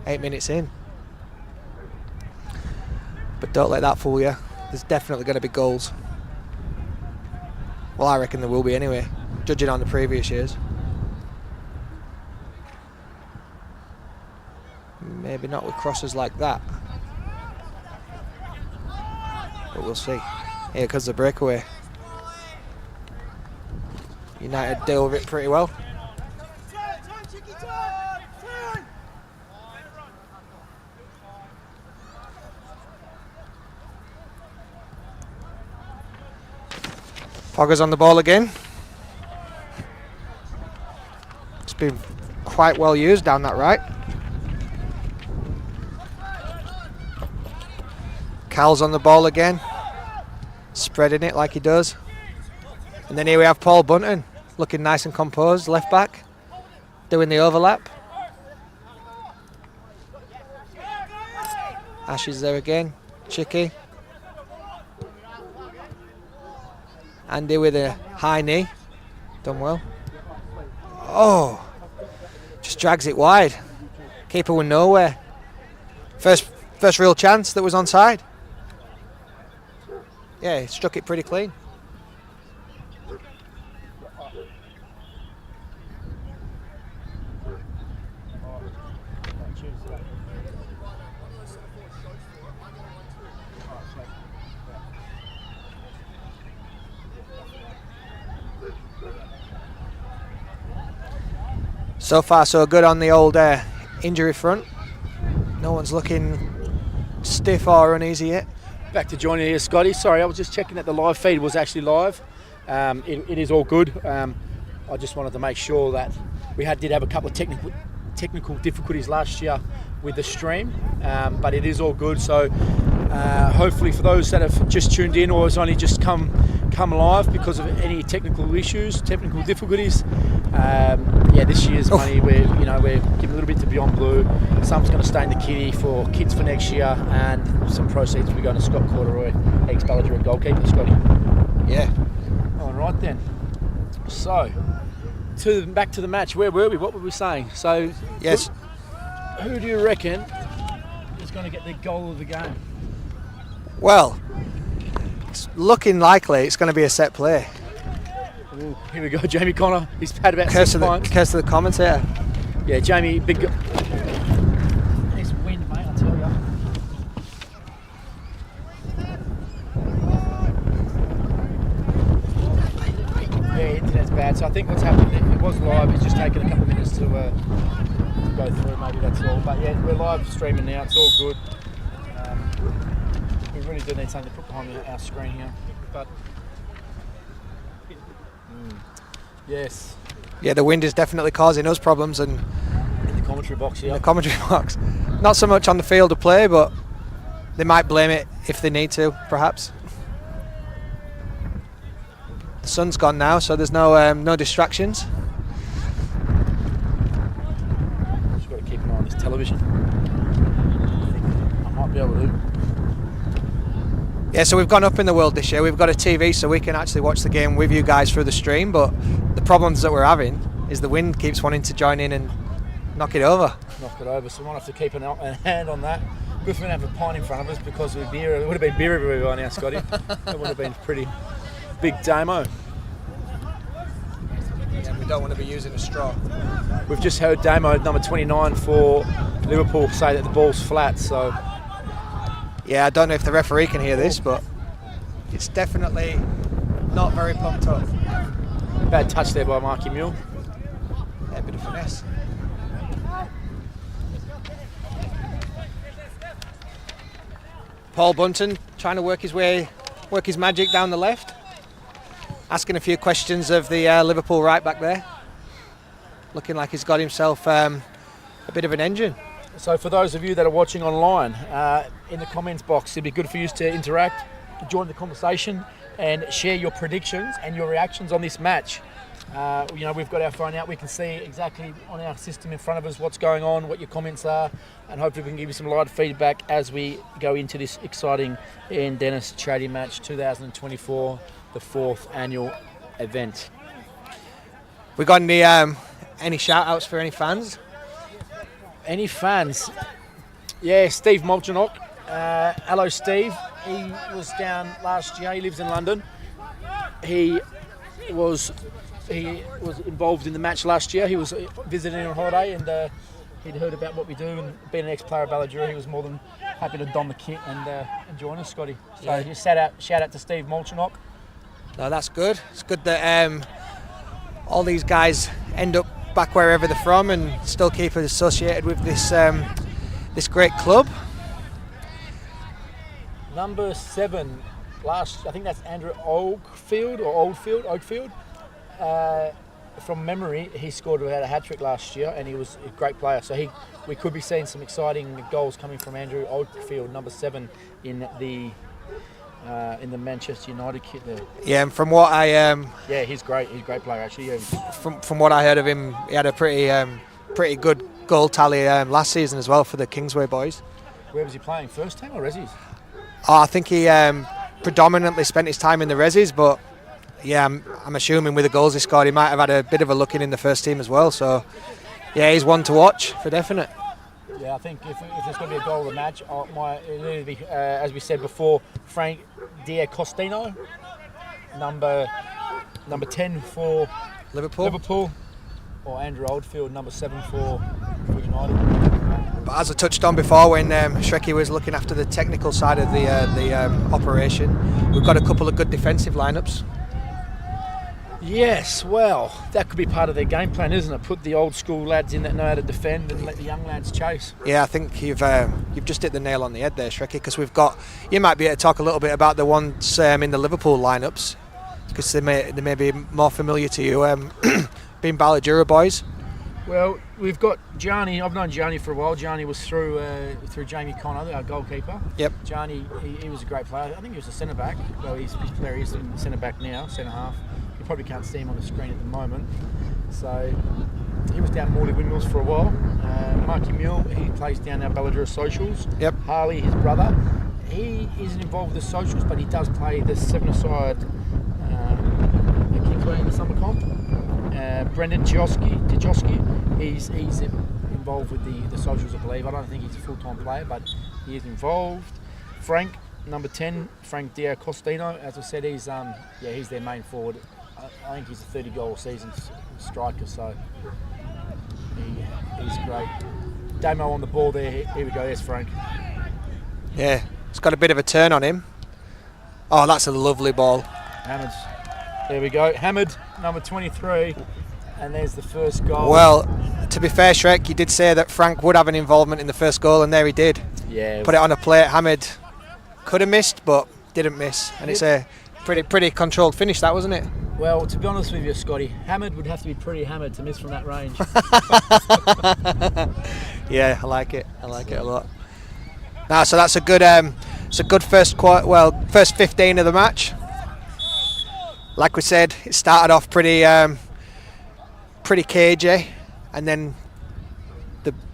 8 minutes in. But don't let that fool you. There's definitely going to be goals. Well, I reckon there will be anyway, judging on the previous years. Maybe not with crosses like that. But we'll see. Here comes the breakaway. United deal with it pretty well. Pogger's on the ball again. It's been quite well used down that right. Cal's on the ball again, spreading it like he does. And then here we have Paul Bunton, looking nice and composed, left back, doing the overlap. Ash is there again, Chicky. Andy with a high knee, done well. Oh, just drags it wide. Keeper went nowhere. First real chance that was onside. Yeah, he struck it pretty clean. So far so good on the old injury front. No one's looking stiff or uneasy yet. Back to join you here, Scotty. Sorry, I was just checking that the live feed was actually live. It is all good. I just wanted to make sure that we did have a couple of technical difficulties last year with the stream, but it is all good. So hopefully for those that have just tuned in or has only just come live because of any technical issues, technical difficulties, this year's money we're giving a little bit to Beyond Blue. Some's going to stay in the kitty for kids for next year, and some proceeds will be going to Scott Corduroy, ex-Balladura goalkeeper. Scotty. Yeah. All right then. So back to the match. Where were we? What were we saying? So yes. Who do you reckon is going to get the goal of the game? Well, it's looking likely it's going to be a set play. Ooh, here we go, Jamie Connor. He's had about Curse 6 points. Curse to the commentator. Yeah, Jamie, big. Nice wind, mate, I'll tell you. Yeah, internet's bad. So I think what's happened, it was live. It's just taken a couple of minutes to go through. Maybe that's all. But yeah, we're live streaming now. It's all good. We really do need something to put behind our screen here. But yes. Yeah, the wind is definitely causing us problems, and in the commentary box, yeah. In the commentary box. Not so much on the field of play, but they might blame it if they need to, perhaps. The sun's gone now, so there's no distractions. Just got to keep an eye on this television. I might be able to. Yeah, so we've gone up in the world this year. We've got a TV so we can actually watch the game with you guys through the stream, but the problems that we're having is the wind keeps wanting to join in and knock it over. Knock it over, so we might have to keep an hand on that. Good for we don't have a pint in front of us because it would have been beer everywhere by now, Scotty. That would have been pretty big demo. Yeah, we don't want to be using a straw. We've just heard Damo, number 29 for Liverpool, say that the ball's flat, so... Yeah, I don't know if the referee can hear this, but it's definitely not very pumped up. Bad touch there by Marky Mule. Yeah, a bit of finesse. Paul Bunton trying to work his magic down the left. Asking a few questions of the Liverpool right back there. Looking like he's got himself a bit of an engine. So for those of you that are watching online, in the comments box, it'd be good for you to interact, join the conversation and share your predictions and your reactions on this match. We've got our phone out, we can see exactly on our system in front of us what's going on, what your comments are, and hopefully we can give you some live feedback as we go into this exciting Ian Dennis Charity Match 2024, the 4th annual event. We got any shout outs for any fans? Any fans? Yeah, Steve Molchanok. Hello, Steve. He was down last year. He lives in London. He was involved in the match last year. He was visiting on holiday, and he'd heard about what we do, and being an ex-player of Balladura, he was more than happy to don the kit and join us, Scotty. So Yeah. just shout out to Steve Molchanok. No, that's good. It's good that all these guys end up back wherever they're from and still keep us associated with this great club. Number 7, I think that's Andrew Oldfield. From memory, he scored about a hat-trick last year, and he was a great player. So we could be seeing some exciting goals coming from Andrew Oldfield, number 7 in the Manchester United kit there. Yeah, and from what I Yeah, he's great. He's a great player actually. Yeah. from what I heard of him, he had a pretty good goal tally last season as well for the Kingsway boys. Where was he playing? First team or resis? I think he predominantly spent his time in the resis, but yeah, I'm assuming with the goals he scored, he might have had a bit of a look in the first team as well. So yeah, he's one to watch for definite. Yeah, I think if there's going to be a goal of the match, it'll either be, as we said before, Frank D'Agostino, number 10 for Liverpool. or Andrew Oldfield, number 7 for United. But as I touched on before, when Shrekky was looking after the technical side of the operation, we've got a couple of good defensive lineups. Yes, well, that could be part of their game plan, isn't it? Put the old school lads in that know how to defend and let the young lads chase. Yeah, I think you've just hit the nail on the head there, Shrekky, because we've got. You might be able to talk a little bit about the ones in the Liverpool lineups, because they may be more familiar to you, being Balladura boys. Well, we've got Gianni. I've known Gianni for a while. Gianni was through Jamie Connor, our goalkeeper. Yep. Gianni, he was a great player. I think he was a centre back. Well, he's centre back now, centre half. You probably can't see him on the screen at the moment. So he was down Morley Windmills for a while. Marky Mule, he plays down our Balladura Socials. Yep. Harley, his brother, he isn't involved with the socials, but he does play the 7-a-side at Kingsway in the summer comp. Brendan Djoski, he's involved with the socials, I believe. I don't think he's a full-time player, but he is involved. Frank, number 10, Frank D'Agostino, as I said, he's their main forward. I think he's a 30-goal season striker, so he's great. Damo on the ball there. Here we go. There's Frank. Yeah, it's got a bit of a turn on him. Oh, that's a lovely ball. Hammered. There we go. Hammered, number 23. And there's the first goal. Well, to be fair, Shrek, you did say that Frank would have an involvement in the first goal, and there he did. Yeah. Put it on a plate. Hamid could have missed, but didn't miss. And it's a pretty controlled finish, that, wasn't it? Well, to be honest with you, Scotty, hammered would have to be pretty hammered to miss from that range. Yeah, I like it. I like it a lot. Now, so that's a good first 15 of the match. Like we said, it started off pretty cagey, and then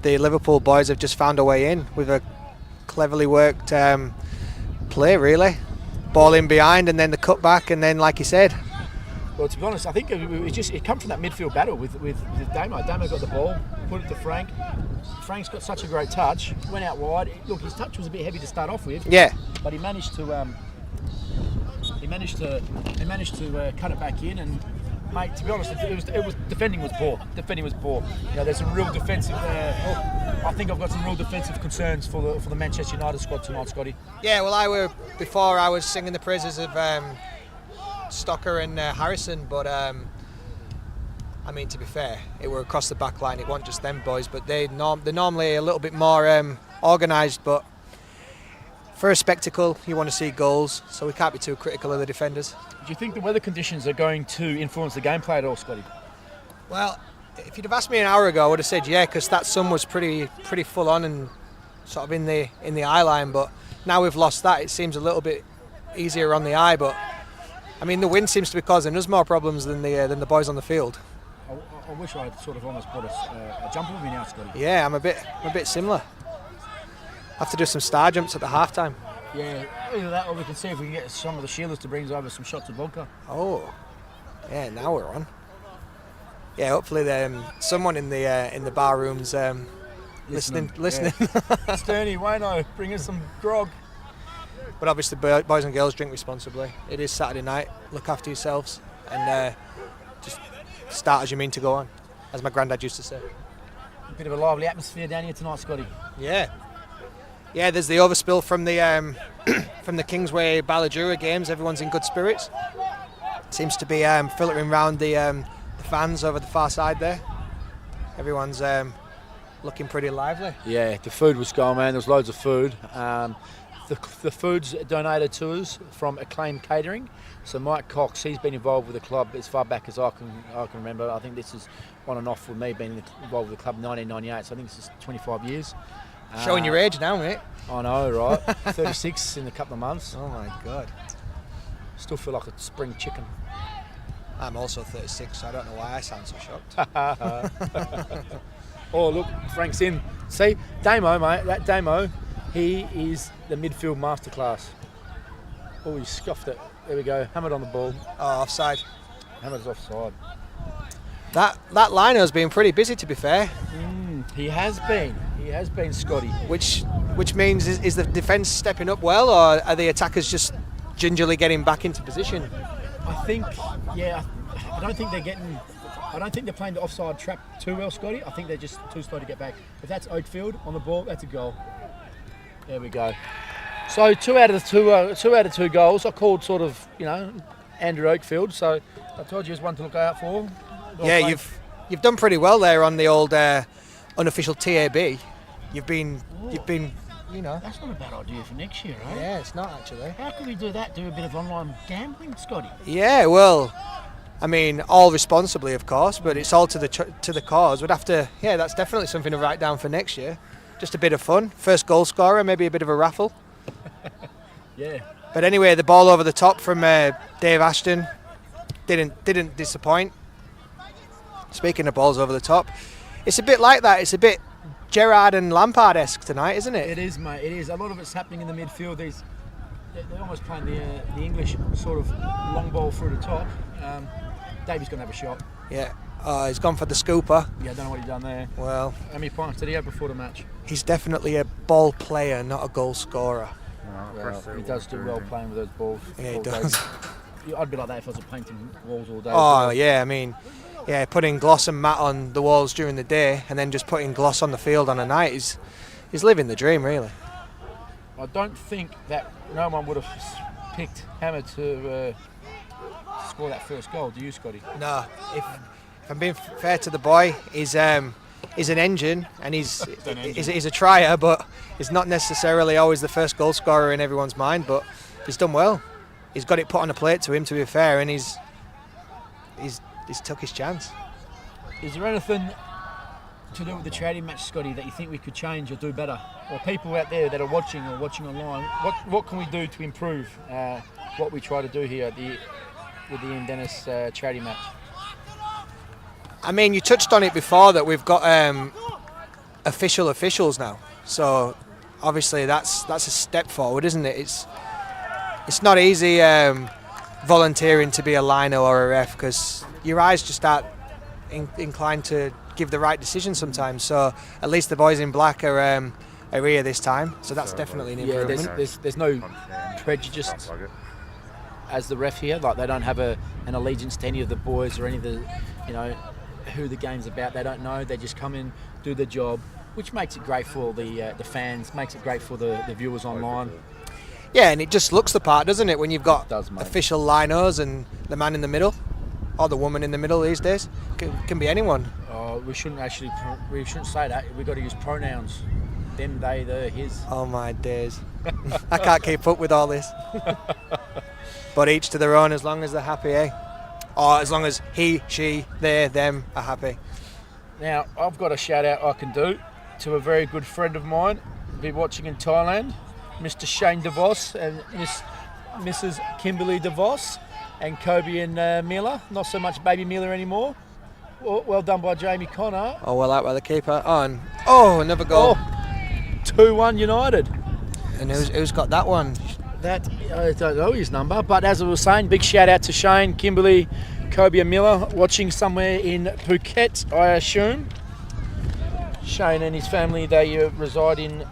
the Liverpool boys have just found a way in with a cleverly worked play, really. Ball in behind, and then the cutback, and then, like you said. Well, to be honest, I think it come from that midfield battle with Damo. Damo got the ball, put it to Frank. Frank's got such a great touch. Went out wide. Look, his touch was a bit heavy to start off with. Yeah. But he managed to cut it back in, and mate, to be honest, it was defending was poor. Defending was poor. You know, there's some real defensive. I think I've got some real defensive concerns for the Manchester United squad tonight, Scotty. Yeah, well, I was singing the praises of Stocker and Harrison, but I mean, to be fair, it were across the back line. It wasn't just them boys, but they're normally a little bit more organised. But for a spectacle, you want to see goals, so we can't be too critical of the defenders. Do you think the weather conditions are going to influence the gameplay at all, Scotty? Well, if you'd have asked me an hour ago, I would have said yeah, because that sun was pretty full on and sort of in the eye line. But now we've lost that, it seems a little bit easier on the eye. But I mean, the wind seems to be causing us more problems than the boys on the field. I wish I had sort of almost brought a jumper with me now, Scotty. Yeah, I'm a bit similar. Have to do some star jumps at the halftime. Yeah, either that, or we can see if we can get some of the Sheilas to bring us over some shots of vodka. Oh, yeah, now we're on. Yeah, hopefully someone in the bar rooms listening. Yeah. Sterny, Wayno, bring us some grog. But obviously, boys and girls, drink responsibly. It is Saturday night. Look after yourselves and just start as you mean to go on, as my granddad used to say. A bit of a lively atmosphere down here tonight, Scotty. Yeah. There's the overspill from the from the Kingsway Balladura games. Everyone's in good spirits. Seems to be filtering around the fans over the far side there. Everyone's looking pretty lively. Yeah, the food was going, man. There was loads of food. The food's donated to us from Acclaim Catering. So Mike Cox, he's been involved with the club as far back as I can remember. I think this is on and off with me being involved with the club in 1998. So I think this is 25 years. Showing your age now, mate. I know, right? 36 in a couple of months. Oh my God. Still feel like a spring chicken. I'm also 36, so I don't know why I sound so shocked. Oh, look, Frank's in. See, Damo, mate, that Damo, he is the midfield masterclass. Oh, he scuffed it. There we go. Hammered on the ball. Oh, offside. Hammered's offside. That liner's been pretty busy, to be fair. He has been, Scotty. Which means is the defence stepping up well, or are the attackers just gingerly getting back into position? I think, I don't think they're playing the offside trap too well, Scotty. I think they're just too slow to get back. If that's Oakfield on the ball, that's a goal. There we go. So two out of two goals. I called sort of, Andrew Oakfield. So I told you there's one to look out for. Well, you've done pretty well there on the old unofficial TAB. You've been. That's not a bad idea for next year, right? Yeah, it's not actually. How can we do that? Do a bit of online gambling, Scotty? Yeah, well, I mean, all responsibly, of course, but it's all to the cause. We'd have to. Yeah, that's definitely something to write down for next year. Just a bit of fun. First goal scorer, maybe a bit of a raffle. Yeah. But anyway, the ball over the top from Dave Ashton didn't disappoint. Speaking of balls over the top, it's a bit like that. It's a bit Gerrard and Lampard-esque tonight, isn't it? It is, mate. It is. A lot of it's happening in the midfield. They're almost playing the English sort of long ball through the top. Davey's going to have a shot. Yeah. He's gone for the scooper. Yeah, I don't know what he's done there. Well, how many points did he have before the match? He's definitely a ball player, not a goal scorer. Well, he does do well playing with those balls. Yeah, he does. I'd be like that if I was painting walls all day. Oh, yeah, I mean, putting gloss and matte on the walls during the day and then just putting gloss on the field on a night is living the dream, really. I don't think that no one would have picked Hammer to score that first goal. Do you, Scotty? No. If I'm being fair to the boy, he's an engine and he's a trier, but he's not necessarily always the first goal scorer in everyone's mind. But he's done well. He's got it put on a plate to him, to be fair, and he's took his chance. Is there anything to do with the charity match, Scotty, that you think we could change or do better? Or people out there that are watching online, what can we do to improve what we try to do here with the Ian Dennis charity match? I mean, you touched on it before that we've got officials now. So obviously that's a step forward, isn't it? It's not easy volunteering to be a liner or a ref because your eyes just aren't inclined to give the right decision sometimes. So at least the boys in black are here this time. So that's definitely an improvement. Yeah, there's no prejudice as the ref here. Like they don't have an allegiance to any of the boys or any of the, who the game's about. They don't know. They just come in, do their job, which makes it great for the fans, makes it great for the viewers online. Yeah, and it just looks the part, doesn't it, when you've got mate. Official linos and the man in the middle, or the woman in the middle these days. Can be anyone. Oh, we shouldn't say that. We've got to use pronouns. Them, they, the, his. Oh my days. I can't keep up with all this. But each to their own as long as they're happy, eh? Or as long as he, she, they, them are happy. Now, I've got a shout out I can do to a very good friend of mine, be watching in Thailand, Mr. Shane DeVos and Mrs. Kimberly DeVos and Kobe and Miller. Not so much baby Miller anymore. Well done by Jamie Connor. Oh, well out by the keeper. Another goal. 2-1 United. And who's got that one? That I don't know his number, but as I was saying, big shout out to Shane, Kimberly, Kobe and Miller, watching somewhere in Phuket, I assume. Shane and his family, they reside in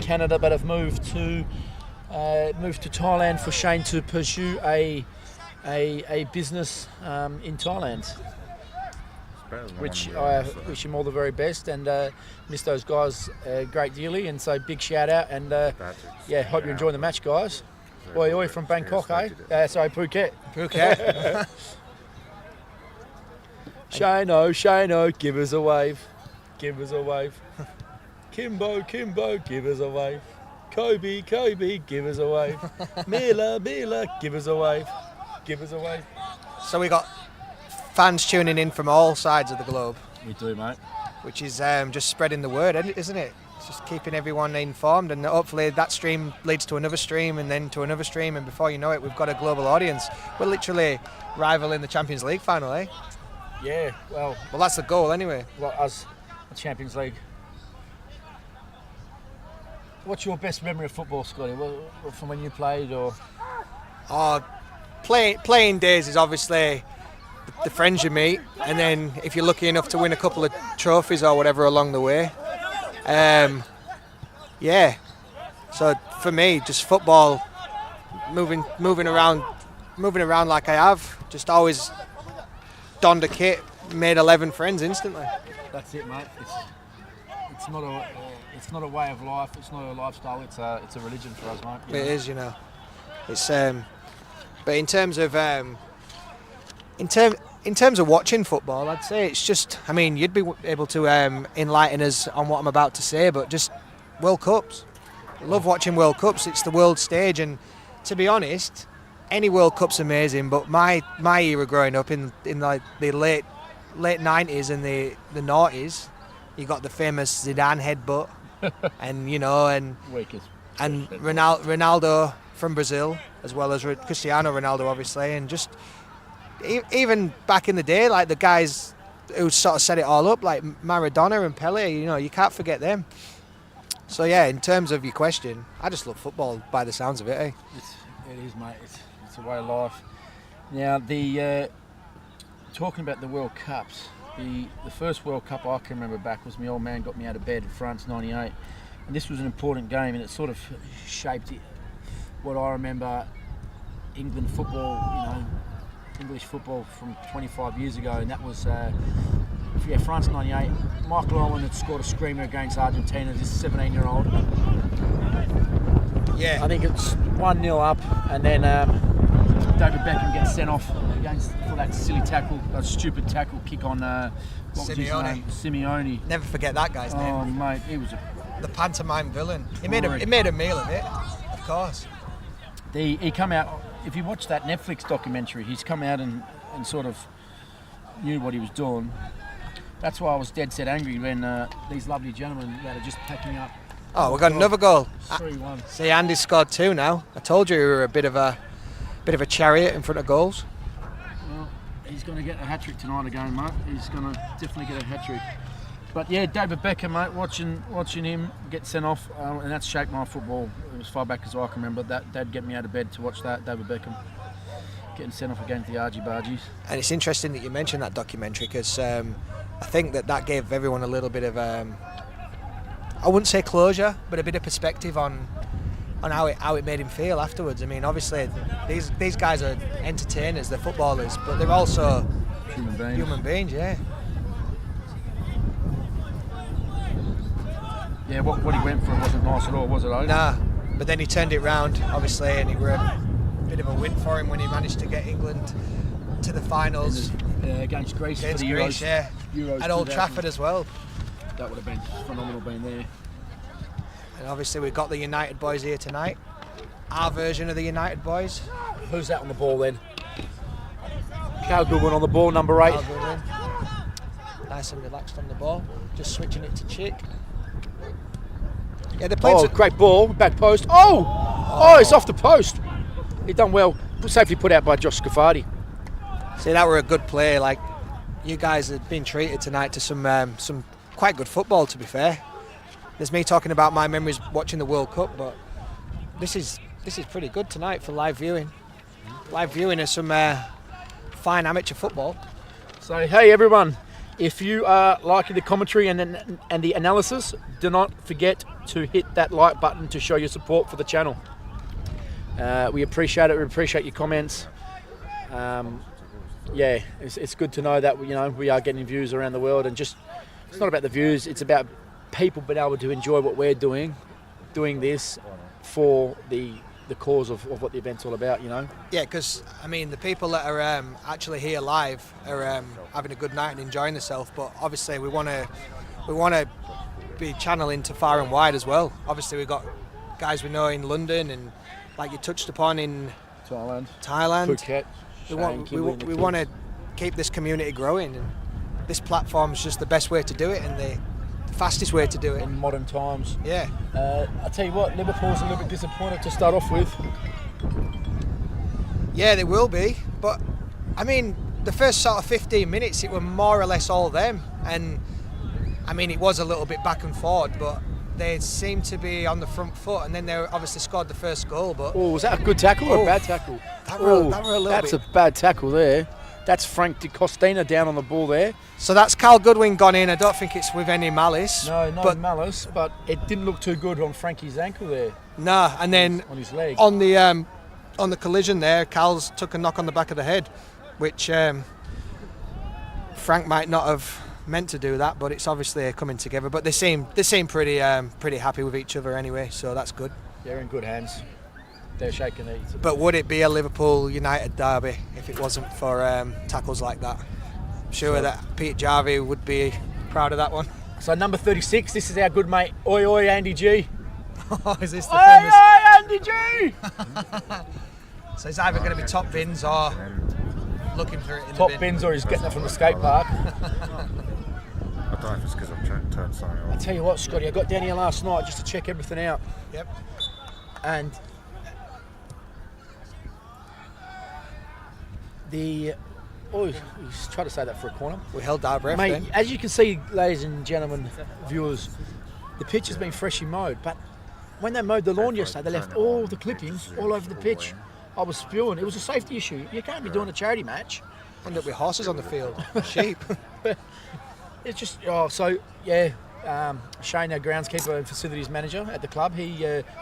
Canada but have moved to Thailand for Shane to pursue a business in Thailand, which I wish him all the very best, and miss those guys great dearly, and so big shout out, and hope you're enjoying the match, guys. Oi oi from Bangkok, eh? Sorry, Phuket. Phuket. Shano, give us a wave. Give us a wave. Kimbo, give us a wave. Kobe, give us a wave. Mila, give us a wave. Give us a wave. So we got fans tuning in from all sides of the globe. We do, mate. Which is just spreading the word, isn't it? It's just keeping everyone informed, and hopefully that stream leads to another stream and then to another stream, and before you know it, we've got a global audience. We're literally rivaling the Champions League final, eh? Yeah, well, that's the goal anyway. Well, us, the Champions League. What's your best memory of football, Scotty? From when you played, or? Playing days is obviously the friends you meet, and then if you're lucky enough to win a couple of trophies or whatever along the way. So for me, just football, moving around like I have, just always donned a kit, made 11 friends instantly. That's it, mate. It's not a way of life. It's not a lifestyle. It's a religion for us, mate. It is, It's but in terms of in terms of watching football, I'd say it's just. I mean, you'd be able to enlighten us on what I'm about to say, but just World Cups. I love watching World Cups. It's the world stage, and to be honest, any World Cup's amazing. But my era growing up in like the late 90s and the noughties, you got the famous Zidane headbutt, and and Ronaldo from Brazil, as well as Cristiano Ronaldo, obviously, and just even back in the day, like the guys who sort of set it all up, like Maradona and Pele, you can't forget them. So yeah, in terms of your question, I just love football by the sounds of it, eh? It is, mate. It's a way of life. Now, talking about the World Cups, the first World Cup I can remember back was my old man got me out of bed in France '98, and this was an important game, and it sort of shaped what I remember England football, English football from 25 years ago, and that was France '98. Michael Owen had scored a screamer against Argentina, this 17-year-old. Yeah. I think it's 1-0 up, and then David Beckham gets sent off for that silly tackle, that stupid tackle kick on what was his name? Simeone. Never forget that guy's name. Oh mate, he was the pantomime villain. He made a meal of it, of course. He come out. If you watch that Netflix documentary, he's come out and sort of knew what he was doing. That's why I was dead set angry when these lovely gentlemen that are just packing up. Oh, we got another goal. 3-1. See, Andy scored 2 now. I told you we were a bit of a chariot in front of goals. Well, he's going to get a hat-trick tonight again, mate. He's going to definitely get a hat-trick. But yeah, David Beckham, mate, watching him get sent off, and that's shaped my football. It was far back as I can remember. That'd get me out of bed to watch that, David Beckham getting sent off against the Argy-Bargies. And it's interesting that you mentioned that documentary, because I think that gave everyone a little bit of, I wouldn't say closure, but a bit of perspective on how it made him feel afterwards. I mean, obviously, these guys are entertainers, they're footballers, but they're also human beings, yeah. Yeah, what he went for wasn't nice at all, was it? Nah, but then he turned it round, obviously, and it were a bit of a win for him when he managed to get England to the finals. Against Greece for the Euros. Yeah. Euros At Old Trafford as well. That would have been phenomenal being there. And obviously we've got the United boys here tonight. Our version of the United boys. Who's that on the ball then? Cal Goodwin on the ball, number 8. Nice and relaxed on the ball. Just switching it to Chick. Yeah, they're playing great ball, back post. Oh, it's off the post. He done well. Safely put out by Josh Scaffardi. See, that were a good play. Like, you guys have been treated tonight to some quite good football, to be fair. There's me talking about my memories watching the World Cup, but this is pretty good tonight for live viewing. Live viewing of some fine amateur football. So, hey everyone, If you are liking the commentary and the analysis, do not forget to hit that like button to show your support for the channel. We appreciate it. We appreciate your comments. Yeah, it's good to know that we are getting views around the world, and just it's not about the views. It's about people being able to enjoy what we're doing this for the cause of what the event's all about. Yeah, because I mean the people that are actually here live are having a good night and enjoying themselves. But obviously we want to be channeling to far and wide as well. Obviously we've got guys we know in London and like you touched upon in Thailand, Phuket. We want to keep this community growing, and this platform is just the best way to do it and the fastest way to do it in modern times. Yeah. I tell you what, Liverpool's a little bit disappointed to start off with. Yeah, they will be, but I mean the first sort of 15 minutes it were more or less all them, and I mean it was a little bit back and forward, but they seemed to be on the front foot, and then they obviously scored the first goal. But was that a good tackle or a bad tackle? That were a little that's bit. A bad tackle there. That's Frank de Costina down on the ball there. So that's Cal Goodwin gone in. I don't think it's with any malice. No, not malice, but it didn't look too good on Frankie's ankle there. No, and then on his leg. On the collision there, Cal's took a knock on the back of the head, which Frank might not have meant to do that, but it's obviously coming together. But they seem pretty happy with each other anyway, so that's good. They're in good hands. They're shaking their heads. But would it be a Liverpool United derby if it wasn't for tackles like that? I'm sure that Pete Jarvie would be proud of that one. So number 36, this is our good mate, Oi Oi Andy G. Oh, is this the Oi famous? Oi Andy G! So it's either going to be top bins or looking for it in top the bin. bins, or he's getting it from the skate park. I don't know if it's because I've turned something on. I tell you what, Scotty, I got down here last night just to check everything out. Yep. And he's tried to say that for a corner. We held our breath Mate, then. as you can see, ladies and gentlemen, viewers, the pitch has been freshly mowed, but when they mowed the lawn yesterday, they left all the clippings all over the pitch. I was spewing. It was a safety issue. You can't be doing a charity match. End up with horses on the field, sheep. It's just, Shane, our groundskeeper and facilities manager at the club, he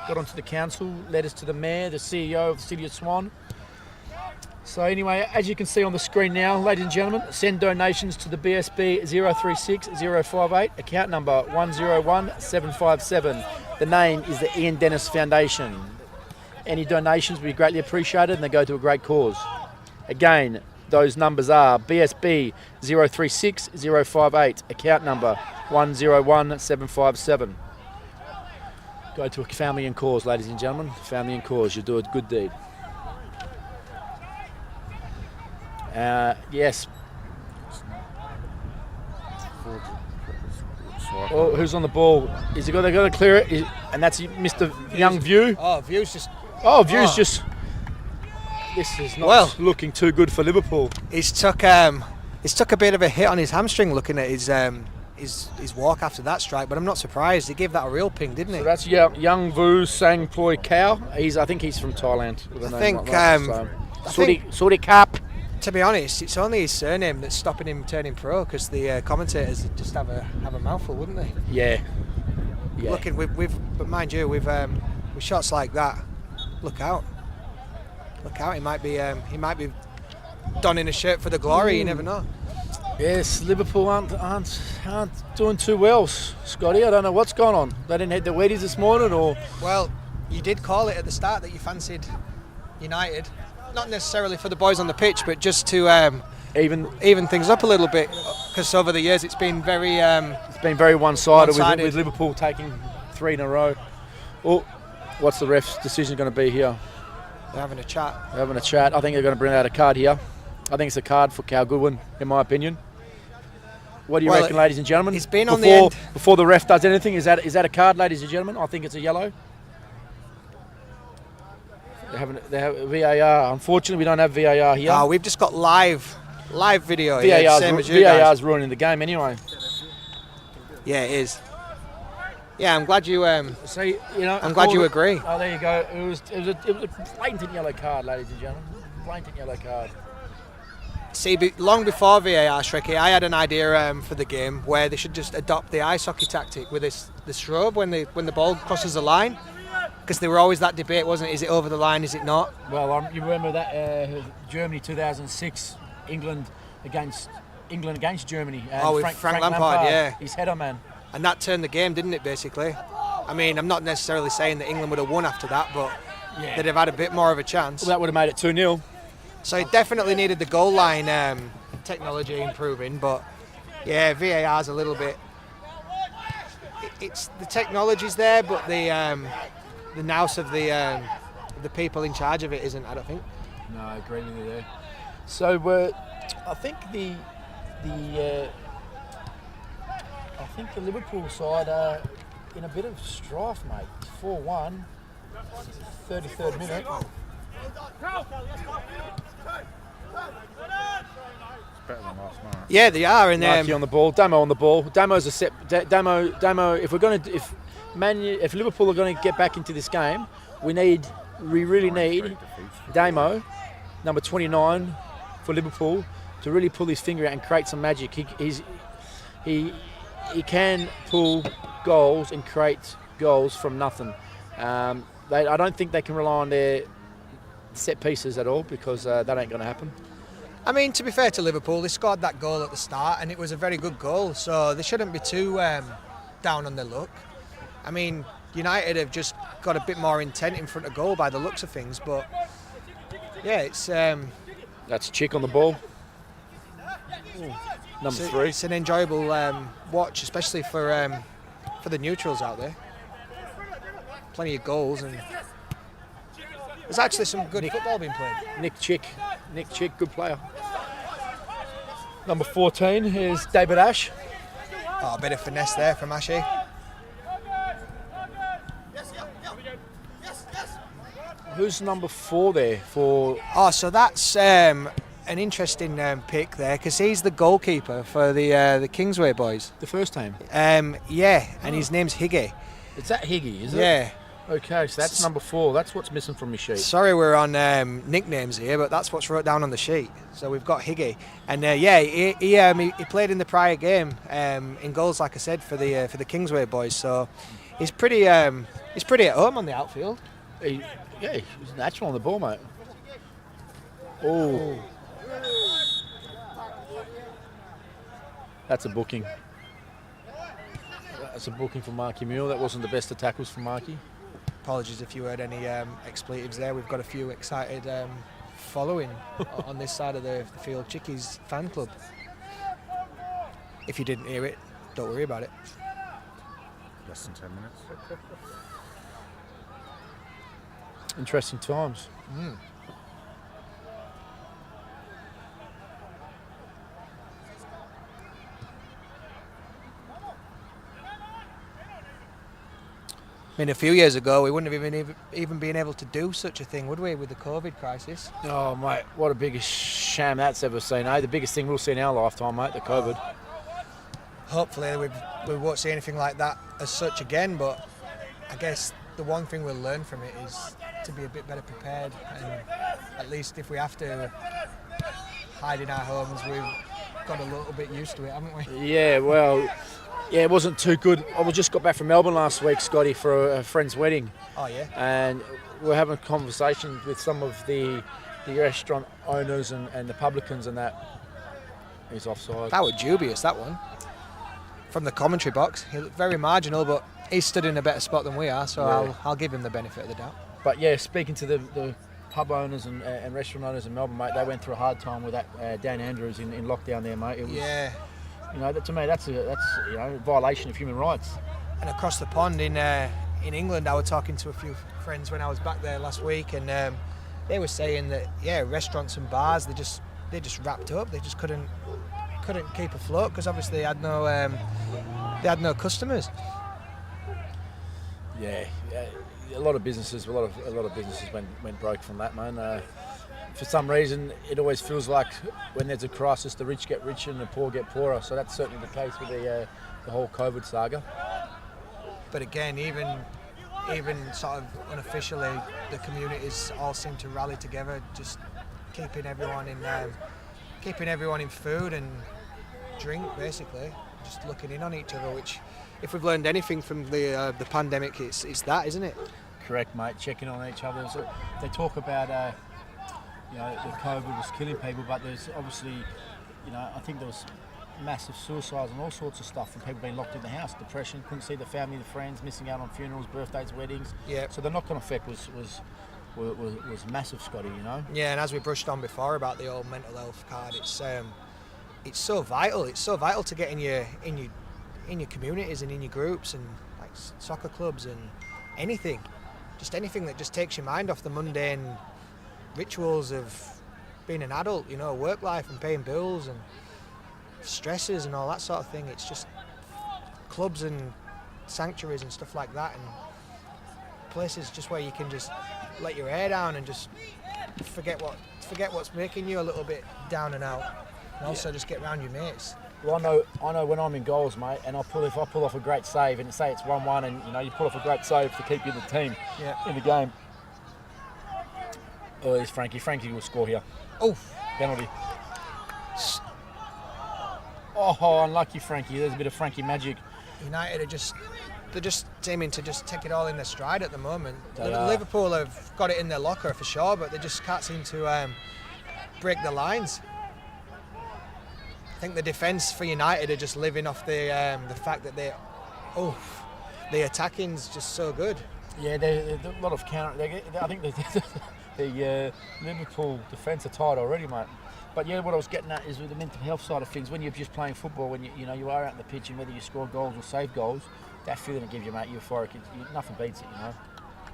got onto the council, led us to the mayor, the CEO of the City of Swan. So anyway, as you can see on the screen now, ladies and gentlemen, send donations to the BSB 036058, account number 101757. The name is the Ian Dennis Foundation. Any donations will be greatly appreciated and they go to a great cause. Again, those numbers are BSB 036058, account number 101757. Go to a family and cause, ladies and gentlemen. Family and cause, you do a good deed. Yes. Oh, who's on the ball? Is he got to clear it? And that's Mr. Young View. Oh, View's just. Just. This is not looking too good for Liverpool. He's took a bit of a hit on his hamstring looking at his walk after that strike, but I'm not surprised. He gave that a real ping, didn't he? So that's Young Vu Sang Ploy Cow. I think he's from Thailand. Sorry Cap. To be honest, it's only his surname that's stopping him turning pro, because the commentators just have a mouthful, wouldn't they? Yeah. Looking, but mind you, with shots like that, look out! Look out! He might be donning a shirt for the glory. You never know. Yes, Liverpool aren't doing too well, Scotty. I don't know what's going on. They didn't hit the Wheaties this morning, or? Well, you did call it at the start that you fancied United. Not necessarily for the boys on the pitch, but just to even things up a little bit, because over the years it's been very one-sided. With Liverpool taking 3 in a row. Oh, what's the ref's decision going to be here? They're having a chat. I think they're going to bring out a card here. I think it's a card for Cal Goodwin, in my opinion. What do you reckon, ladies and gentlemen? He's been on the end. Before the ref does anything, is that a card, ladies and gentlemen? I think it's a yellow. They have VAR. Unfortunately, we don't have VAR here. No, we've just got live video. VAR's ruining the game anyway. Yeah, it is. Yeah, I'm glad you. I'm I'm glad you agree. Oh, there you go. It was a blatant yellow card, ladies and gentlemen. Blatant yellow card. See, long before VAR, Shrekky, I had an idea for the game where they should just adopt the ice hockey tactic with the strobe when the ball crosses the line, because there were always that debate, wasn't it? Is it over the line? Is it not? Well, you remember that Germany 2006, England against Germany. And with Frank Lampard, yeah. His header, man. And that turned the game, didn't it, basically? I mean, I'm not necessarily saying that England would have won after that, but they'd have had a bit more of a chance. Well, that would have made it 2-0. So it definitely needed the goal line technology improving, but yeah, VAR's a little bit. It's the technology's there, but the nous of the people in charge of it isn't. I don't think. No, I agree with you there. So I think the Liverpool side are in a bit of strife, mate. It's 4-1, 33rd minute. Better than last night. Yeah, they are. And Markey on the ball, Damo on the ball. Damo's a set. Damo. If Liverpool are going to get back into this game, we really need Damo, number 29 for Liverpool, to really pull his finger out and create some magic. He can pull goals and create goals from nothing. I don't think they can rely on their set pieces at all, because that ain't going to happen. I mean, to be fair to Liverpool, they scored that goal at the start and it was a very good goal, so they shouldn't be too down on their luck. I mean, United have just got a bit more intent in front of goal by the looks of things, but yeah, it's... That's Chick on the ball. Number 3. It's an enjoyable watch, especially for the neutrals out there. Plenty of goals, and there's actually some good football being played. Nick Chick, good player. Number 14 is David Ash. Oh, a bit of finesse there from Ashy. Who's number 4 there for? Oh, so that's an interesting pick there, because he's the goalkeeper for the Kingsway boys. The first team? Yeah, and his name's Higgy. Is that Higgy, is it? Yeah. Okay, so that's number 4. That's what's missing from my sheet. Sorry, we're on nicknames here, but that's what's wrote down on the sheet. So we've got Higgy, and he played in the prior game in goals, like I said, for the Kingsway boys. So he's pretty at home on the outfield. He's natural on the ball, mate. Oh, that's a booking. That's a booking for Marky Mule. That wasn't the best of tackles for Marky. Apologies if you heard any expletives there. We've got a few excited following on this side of the field. Chickies fan club. If you didn't hear it, don't worry about it. Less than 10 minutes. Interesting times. I mean, a few years ago, we wouldn't have even been able to do such a thing, would we, with the COVID crisis? Oh, mate, what a biggest sham that's ever seen, eh? The biggest thing we'll see in our lifetime, mate, the COVID. Hopefully we won't see anything like that as such again, but I guess the one thing we'll learn from it is to be a bit better prepared, and at least if we have to hide in our homes, we've got a little bit used to it, haven't we? Yeah, well... Yeah, it wasn't too good. I just got back from Melbourne last week, Scotty, for a friend's wedding. Oh, yeah? And we're having a conversation with some of the restaurant owners and the publicans and that. He's offside. That was dubious, that one. From the commentary box. He looked very marginal, but he's stood in a better spot than we are, so yeah. I'll give him the benefit of the doubt. But yeah, speaking to the pub owners and restaurant owners in Melbourne, mate, they went through a hard time with that Dan Andrews in lockdown there, mate. It was, yeah. You know, to me, that's a violation of human rights. And across the pond in England, I was talking to a few friends when I was back there last week, and they were saying that restaurants and bars they just wrapped up. They just couldn't keep afloat because obviously they had no customers. Yeah, a lot of businesses went broke from that, man. For some reason, it always feels like when there's a crisis, the rich get richer and the poor get poorer. So that's certainly the case with the whole COVID saga. But again, even sort of unofficially, the communities all seem to rally together, just keeping everyone keeping everyone in food and drink, basically, just looking in on each other. Which, if we've learned anything from the pandemic, it's that, isn't it? Correct, mate. Checking on each other. They talk about the COVID was killing people, but there's obviously, I think there was massive suicides and all sorts of stuff from people being locked in the house, depression, couldn't see the family, the friends, missing out on funerals, birthdays, weddings. Yeah. So the knock-on effect was massive, Scotty. Yeah, and as we brushed on before about the old mental health card, it's so vital. It's so vital to get in your communities and in your groups and like soccer clubs and anything that just takes your mind off the mundane rituals of being an adult, work life and paying bills and stresses and all that sort of thing. It's just clubs and sanctuaries and stuff like that, and places just where you can just let your hair down and just forget what's making you a little bit down and out, and also just get around your mates. Well, I know when I'm in goals, mate, and if I pull off a great save, and say it's 1-1, and you pull off a great save to keep you in the team in the game. Oh, there's Frankie. Frankie will score here. Oh, penalty. Oh, unlucky Frankie. There's a bit of Frankie magic. United they're just seeming to just take it all in their stride at the moment. Liverpool have got it in their locker for sure, but they just can't seem to break the lines. I think the defence for United are just living off the fact that the attacking's just so good. Yeah, there's a lot of counter. I think the Liverpool defence are tired already, mate. But yeah, what I was getting at is with the mental health side of things. When you're just playing football, when you are out in the pitch, and whether you score goals or save goals, that feeling it gives you, mate, euphoric. Nothing beats it,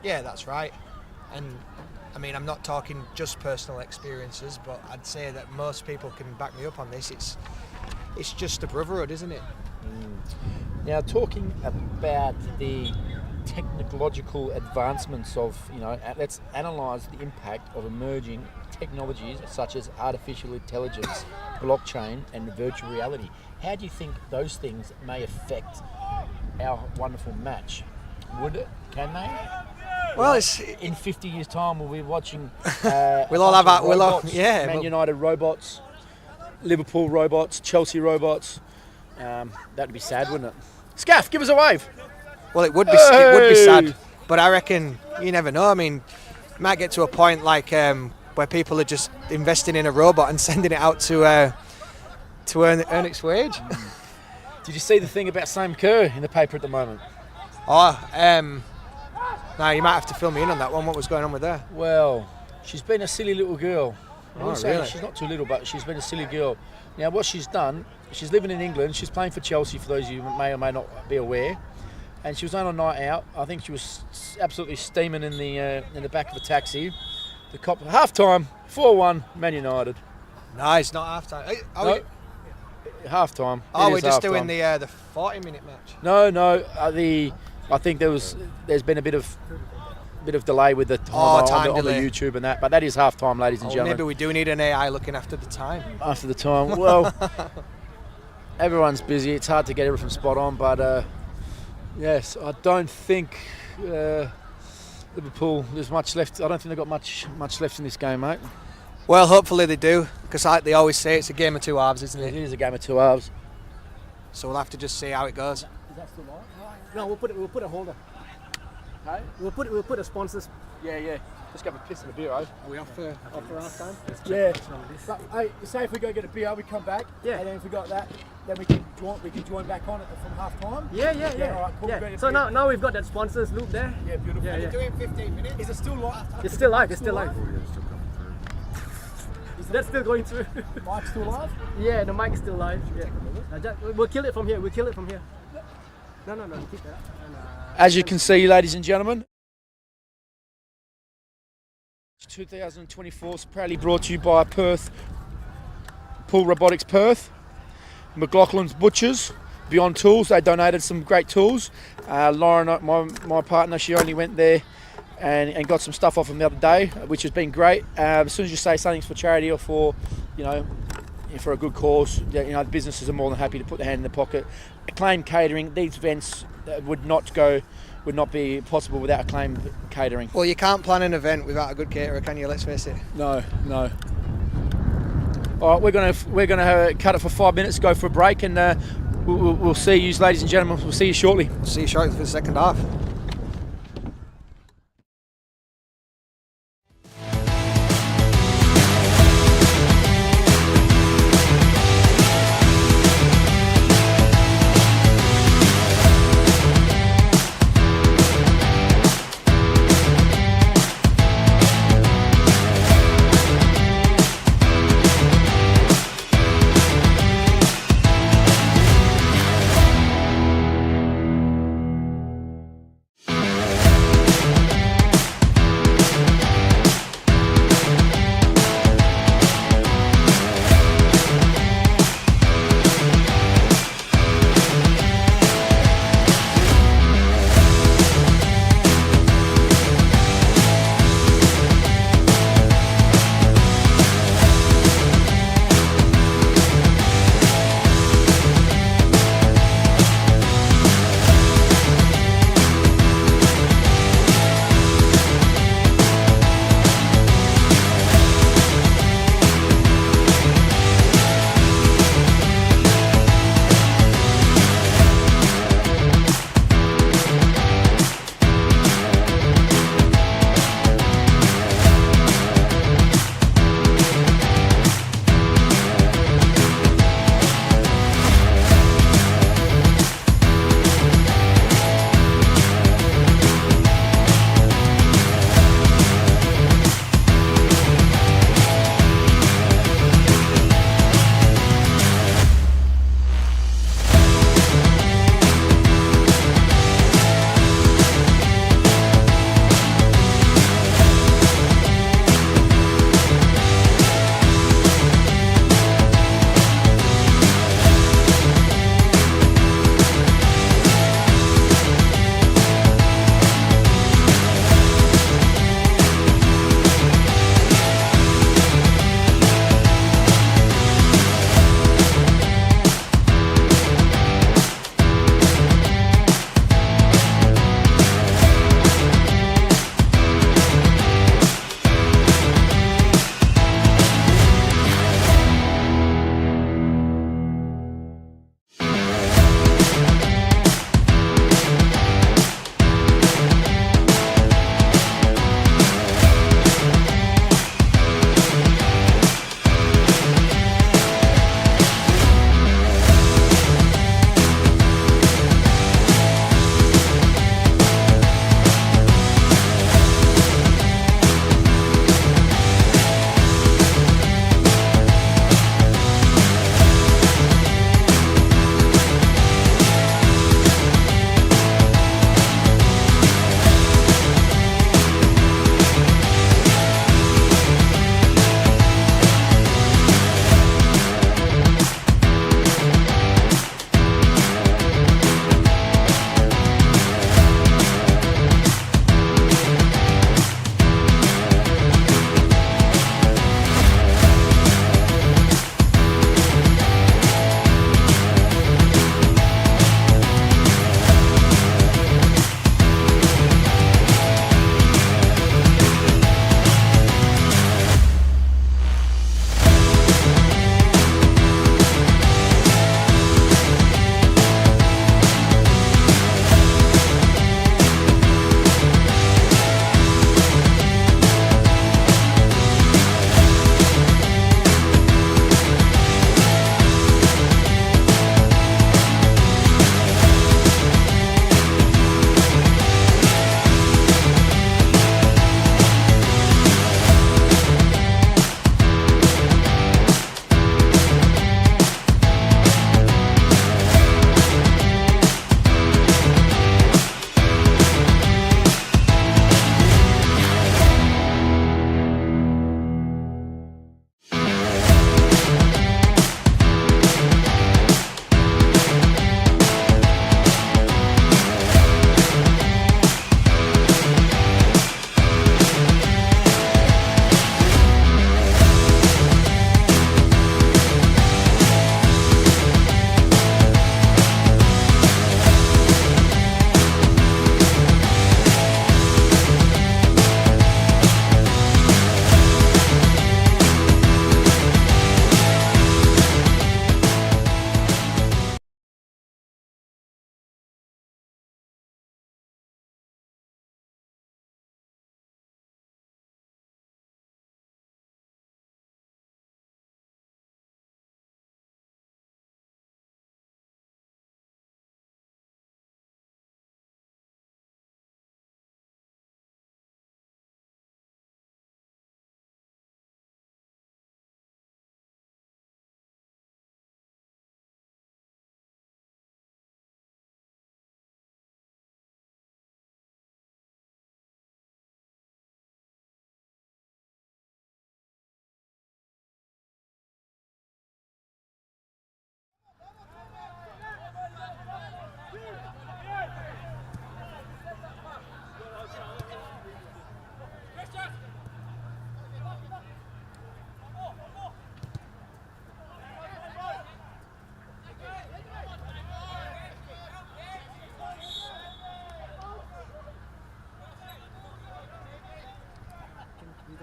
Yeah, that's right. And I mean, I'm not talking just personal experiences, but I'd say that most people can back me up on this. It's just a brotherhood, isn't it? Now, talking about the technological advancements of, let's analyse the impact of emerging technologies such as artificial intelligence, blockchain and virtual reality. How do you think those things may affect our wonderful match? Would it? Can they? Well, in 50 years' time, we'll be watching. We'll all have robots, Man United robots, Liverpool robots, Chelsea robots. That'd be sad, wouldn't it? Scaff, give us a wave. Well, it would be sad, but I reckon you never know. I mean, it might get to a point like where people are just investing in a robot and sending it out to earn its wage. Did you see the thing about Sam Kerr in the paper at the moment? No, you might have to fill me in on that one. What was going on with her? Well, she's been a silly little girl. Really? She's not too little, but she's been a silly girl. Now, what she's done, she's living in England. She's playing for Chelsea, for those of you who may or may not be aware. And she was on a night out. I think she was absolutely steaming in the back of a taxi. The cop, half-time, 4-1, Man United. No, it's not half-time. Half-time. Oh, we're just doing the 40-minute match. No. I think there's been a bit of delay with the time on the YouTube and that, but that is half-time, ladies and gentlemen. Maybe we do need an AI looking after the time. After the time, well, everyone's busy. It's hard to get everything spot on, but yes, I don't think Liverpool. There's much left. I don't think they've got much left in this game, mate. Well, hopefully they do, because like they always say, it's a game of two halves, isn't it? It is a game of two halves. So we'll have to just see how it goes. Is that still live? No, we'll put a holder. Hey? We'll put a sponsors. Yeah. Let's go have a piss in the beer, eh? Are we off for half time? Yeah. But, hey, say if we go get a beer, we come back. Yeah. And then if we got that, then we can join back on it from half time. Yeah. All right, cool. Yeah. So now we've got that sponsors loop there. Yeah, beautiful. Yeah. We're doing 15 minutes. Is it still live? It's still live. Is that still going through? Mic's still live? Yeah, the mic's still live. Yeah. We'll kill it from here. No, keep that. As you can see, ladies and gentlemen, 2024 is proudly brought to you by Perth, Pool Robotics Perth, McLaughlin's Butchers, Beyond Tools. They donated some great tools. Lauren, my partner, she only went there and got some stuff off them the other day, which has been great. As soon as you say something's for charity or for, for a good cause, the businesses are more than happy to put their hand in their pocket. Acclaim Catering, these events would not be possible without Acclaim Catering. Well, you can't plan an event without a good caterer, can you? Let's face it. No. All right, we're gonna cut it for 5 minutes, go for a break, and we'll see you, ladies and gentlemen. We'll see you shortly. See you shortly for the second half.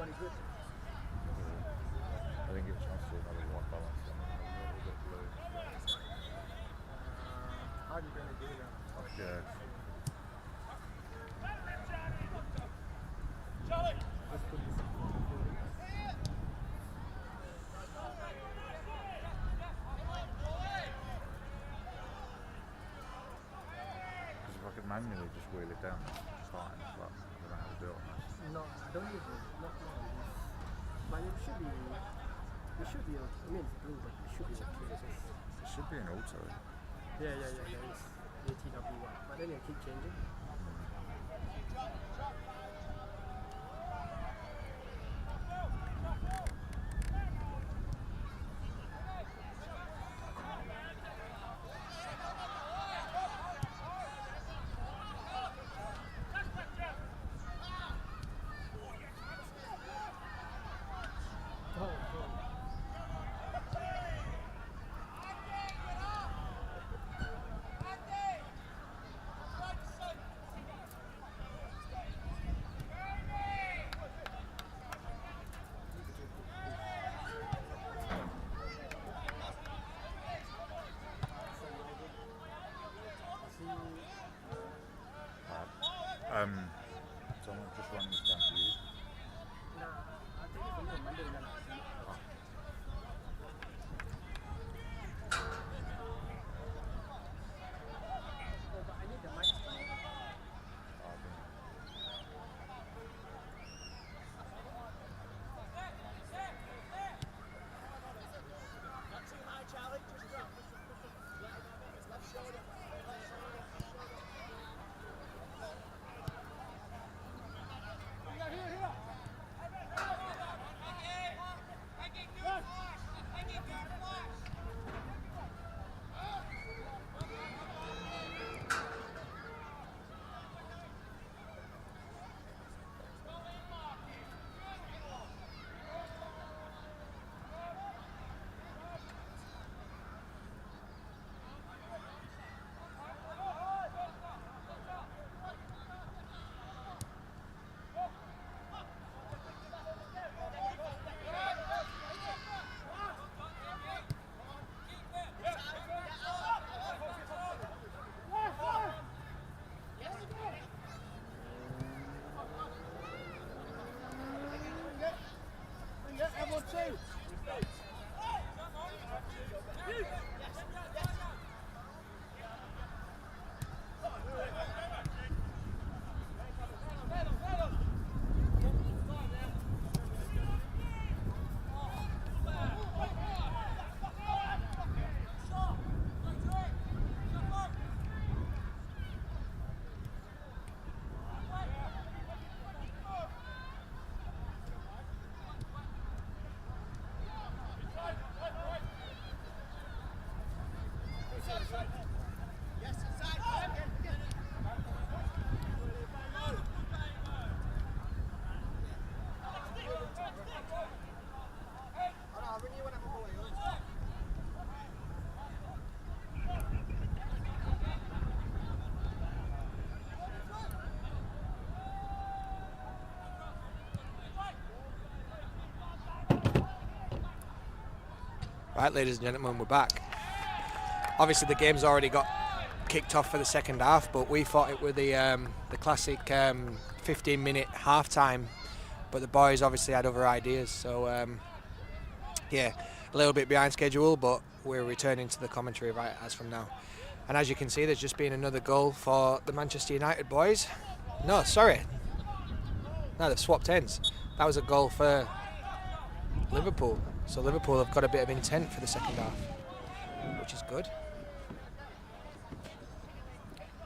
Johnny good. I didn't give a chance to another white balance. A little bit blue. How do you really do that? Yeah. Let's put this up. Because if I could manually just wheel it down, that's fine. But I don't know how to do it on this. No, I don't use it. Not now. But it should be. It should be. I mean, it's blue, but it should be okay. It should be an auto. Yeah. There is ATW one, but then you keep changing. So I'm just running this down to you. Nah, I think it's only Monday when I see it. Oh, but I need the mic. Right, ladies and gentlemen, we're back. Obviously, the game's already got kicked off for the second half, but we thought it was the classic 15-minute half-time. But the boys obviously had other ideas, so yeah, a little bit behind schedule, but we're returning to the commentary right as from now. And as you can see, there's just been another goal for the Manchester United boys. No, sorry. No, they've swapped ends. That was a goal for Liverpool. So Liverpool have got a bit of intent for the second half, which is good.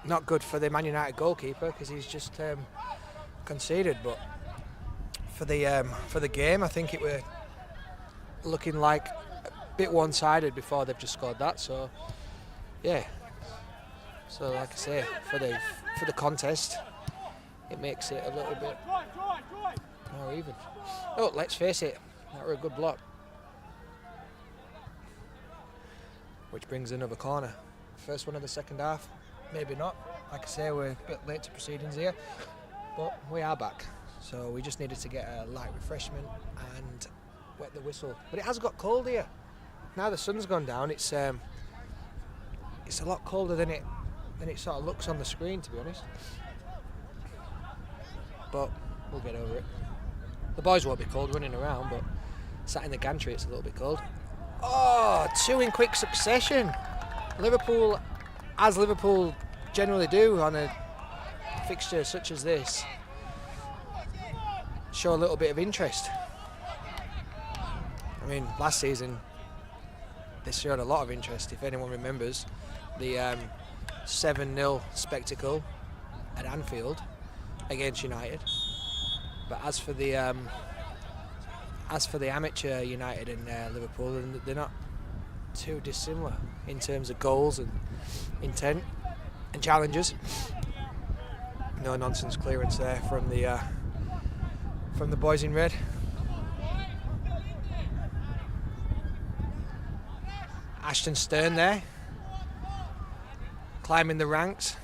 Not good for the Man United goalkeeper because he's just conceded, but for the game, I think it were looking like a bit one-sided before they've just scored that. So yeah. So like I say, for the contest, it makes it a little bit more even. Oh, let's face it, that were a good block. Which brings another corner. First one of the second half, maybe not. Like I say, we're a bit late to proceedings here, but we are back. So we just needed to get a light refreshment and wet the whistle. But it has got cold here. Now the sun's gone down, it's a lot colder than it sort of looks on the screen, to be honest. But we'll get over it. The boys won't be cold running around, but sat in the gantry it's a little bit cold. Oh, 2 in quick succession. Liverpool, as Liverpool generally do on a fixture such as this, show a little bit of interest. I mean, last season they showed a lot of interest, if anyone remembers the 7-0 spectacle at Anfield against United. But as for the amateur United and Liverpool, they're not too dissimilar in terms of goals and intent and challenges. No nonsense clearance there from the boys in red. Ashton Stern there, climbing the ranks.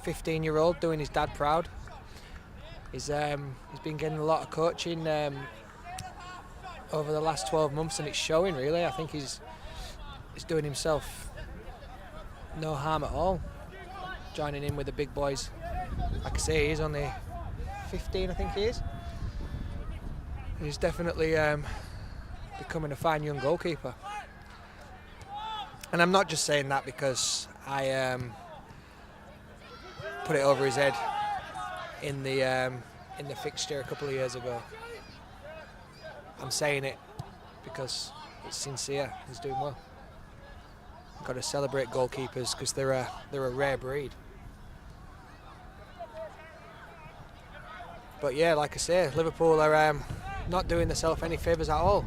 15-year-old doing his dad proud. He's been getting a lot of coaching over the last 12 months, and it's showing really. I think he's doing himself no harm at all, joining in with the big boys. Like I say, he's only 15, I think he is. He's definitely becoming a fine young goalkeeper. And I'm not just saying that because I put it over his head in the fixture a couple of years ago. I'm saying it because it's sincere. He's doing well. Got to celebrate goalkeepers because they're a rare breed. But yeah, like I say, Liverpool are not doing themselves any favours at all.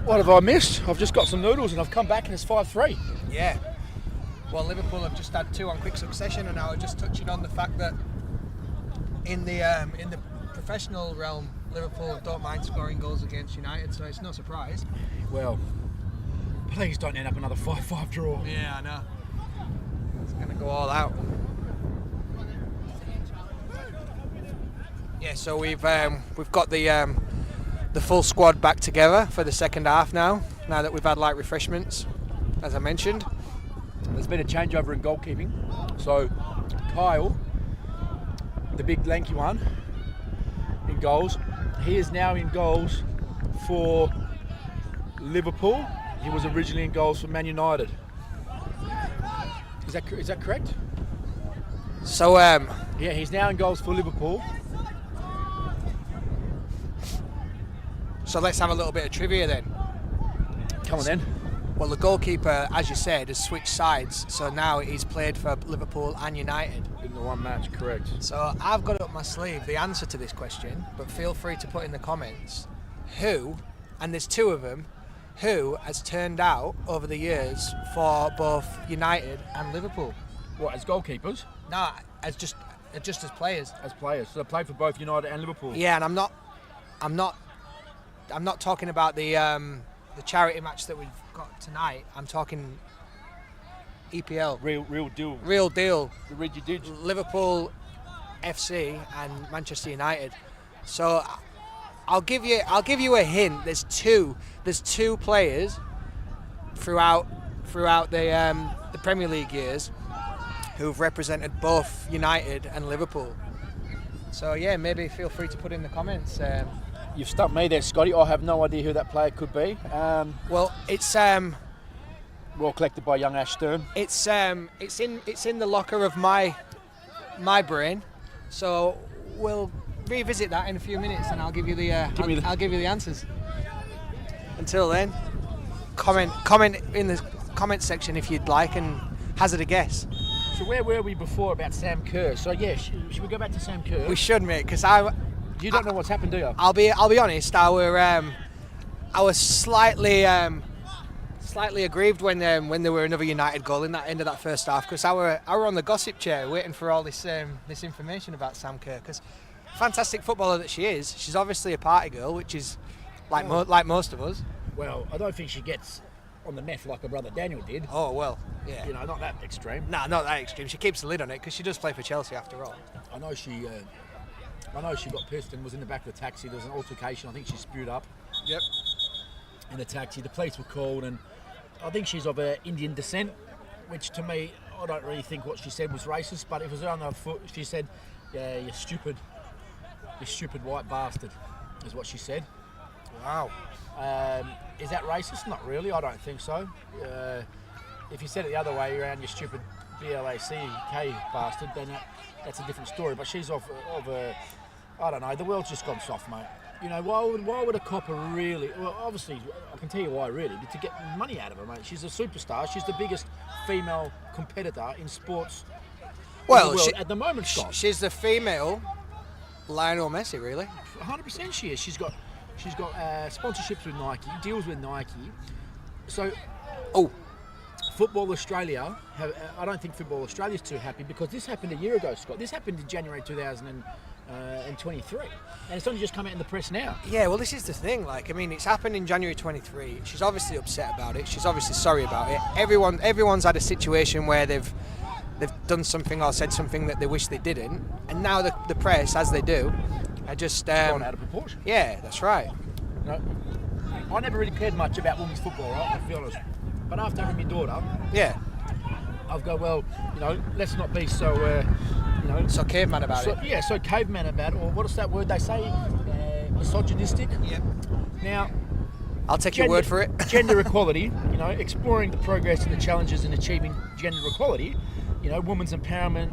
What have I missed? I've just got some noodles and I've come back and it's 5-3. Yeah. Well, Liverpool have just had 2 on quick succession, and I was just touching on the fact that in the professional realm, Liverpool don't mind scoring goals against United, so it's no surprise. Well, please don't end up another 5-5 draw. Yeah, I know. It's going to go all out. Yeah, so we've got the full squad back together for the second half now that we've had light refreshments, as I mentioned. There's been a changeover in goalkeeping. So Kyle, the big lanky one, in goals. He is now in goals for Liverpool. He was originally in goals for Man United. Is that correct? So yeah, he's now in goals for Liverpool. So let's have a little bit of trivia then. Come on then. Well, the goalkeeper, as you said, has switched sides, so now he's played for Liverpool and United. In the one match, correct. So I've got up my sleeve the answer to this question, but feel free to put in the comments who, and there's 2 of them, who has turned out over the years for both United and Liverpool. What, as goalkeepers? No, as just as players. As players. So they played for both United and Liverpool. Yeah, and I'm not talking about the charity match that we've got tonight. I'm talking EPL. Real deal. Real deal. The Reggie did. Liverpool FC and Manchester United. So I'll give you a hint. There's two players throughout the Premier League years who've represented both United and Liverpool. So yeah, maybe feel free to put in the comments. You've stumped me there, Scotty. I have no idea who that player could be. Well, it's well collected by young Ash Stern. It's in the locker of my brain. So we'll revisit that in a few minutes, and I'll give you the I'll give you the answers. Until then, comment in the comment section if you'd like, and hazard a guess. So where were we before about Sam Kerr? So yeah, should we go back to Sam Kerr? We should, mate, because you don't know what's happened, do you? I'll be honest. I was slightly aggrieved when there were another United goal in that end of that first half, because I were on the gossip chair waiting for all this information about Sam Kerr, because fantastic footballer that she is, she's obviously a party girl, which is like most of us. Well, I don't think she gets on the meth like her brother Daniel did. Oh well, yeah. You know, not that extreme. Nah, not that extreme. She keeps the lid on it because she does play for Chelsea after all. I know she I know she got pissed and was in the back of the taxi. There was an altercation. I think she spewed up. Yep. In the taxi. The police were called, and I think she's of Indian descent, which to me, I don't really think what she said was racist, but it was on her foot. She said, "Yeah, you stupid white bastard," is what she said. Wow. Is that racist? Not really. I don't think so. If you said it the other way around, you stupid BLACK bastard, then that's a different story. But she's of I don't know. The world's just gone soft, mate. You know, why would a copper really? Well, obviously, I can tell you why. Really, to get money out of her, mate. She's a superstar. She's the biggest female competitor in sports. Well, in the world at the moment, Scott. She's the female Lionel Messi, really. 100% she is. She's got sponsorships with Nike, deals with Nike. So, Football Australia, I don't think Football Australia's too happy because this happened a year ago, Scott. This happened in January 2023, and it's only just come out in the press now. Yeah, well, this is the thing. Like, I mean, it's happened in January 23. She's obviously upset about it. She's obviously sorry about it. Everyone's had a situation where they've done something or said something that they wish they didn't, and now the press, as they do, are just Gone out of proportion. Yeah, that's right. You know, I never really cared much about women's football, right? I'll be honest. But after having my daughter, Yeah. I've go, well, you know, let's not be so, you know, So caveman about it. Yeah, so caveman about it, or what is that word they say? Misogynistic. Yep. Now, I'll take your word for it. Gender equality, you know, exploring the progress and the challenges in achieving gender equality, you know, women's empowerment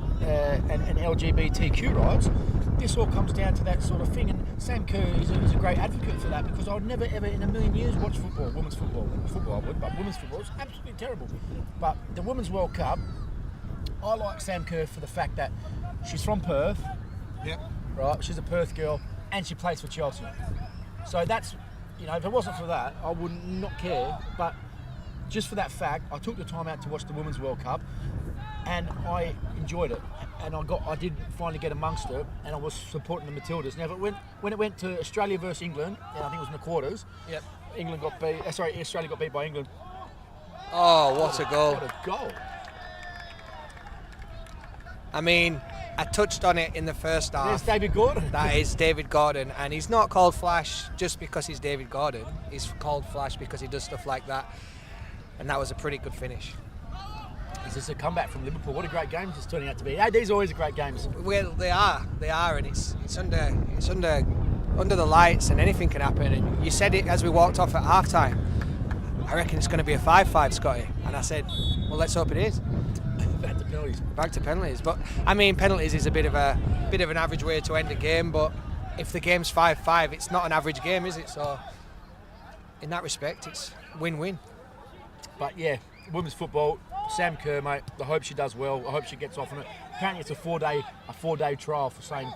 and LGBTQ rights. This all comes down to that sort of thing, and Sam Kerr is a great advocate for that because I would never ever in a million years watch football, women's football. Football I would, but women's football is absolutely terrible. But the Women's World Cup, I like Sam Kerr for the fact that she's from Perth, Yep. right? She's a Perth girl, and she plays for Chelsea. So that's, you know, if it wasn't for that, I would not care. But just for that fact, I took the time out to watch the Women's World Cup, and I enjoyed it. And I did finally get amongst it, and I was supporting the Matildas. Now, but when it went to Australia versus England, and I think it was in the quarters, Yep. Australia got beat by England. Oh, what a goal. What a goal. I mean, I touched on it in the first half. There's David Gordon. That is David Gordon, and he's not called Flash just because he's David Gordon. He's called Flash because he does stuff like that, and that was a pretty good finish. Is this a comeback from Liverpool? What a great game it's turning out to be. Hey, these are always great games. Well, they are, and it's under the lights, and anything can happen. And you said it as we walked off at half time. I reckon it's going to be a 5-5, Scotty. And I said, well, let's hope it is. Back to penalties. Back to penalties, but I mean, penalties is a bit of an average way to end a game. But if the game's 5-5, it's not an average game, is it? So, in that respect, it's win-win. But yeah, women's football. Sam Kerr, mate. I hope she does well. I hope she gets off on it. Apparently, it's a four day trial for saying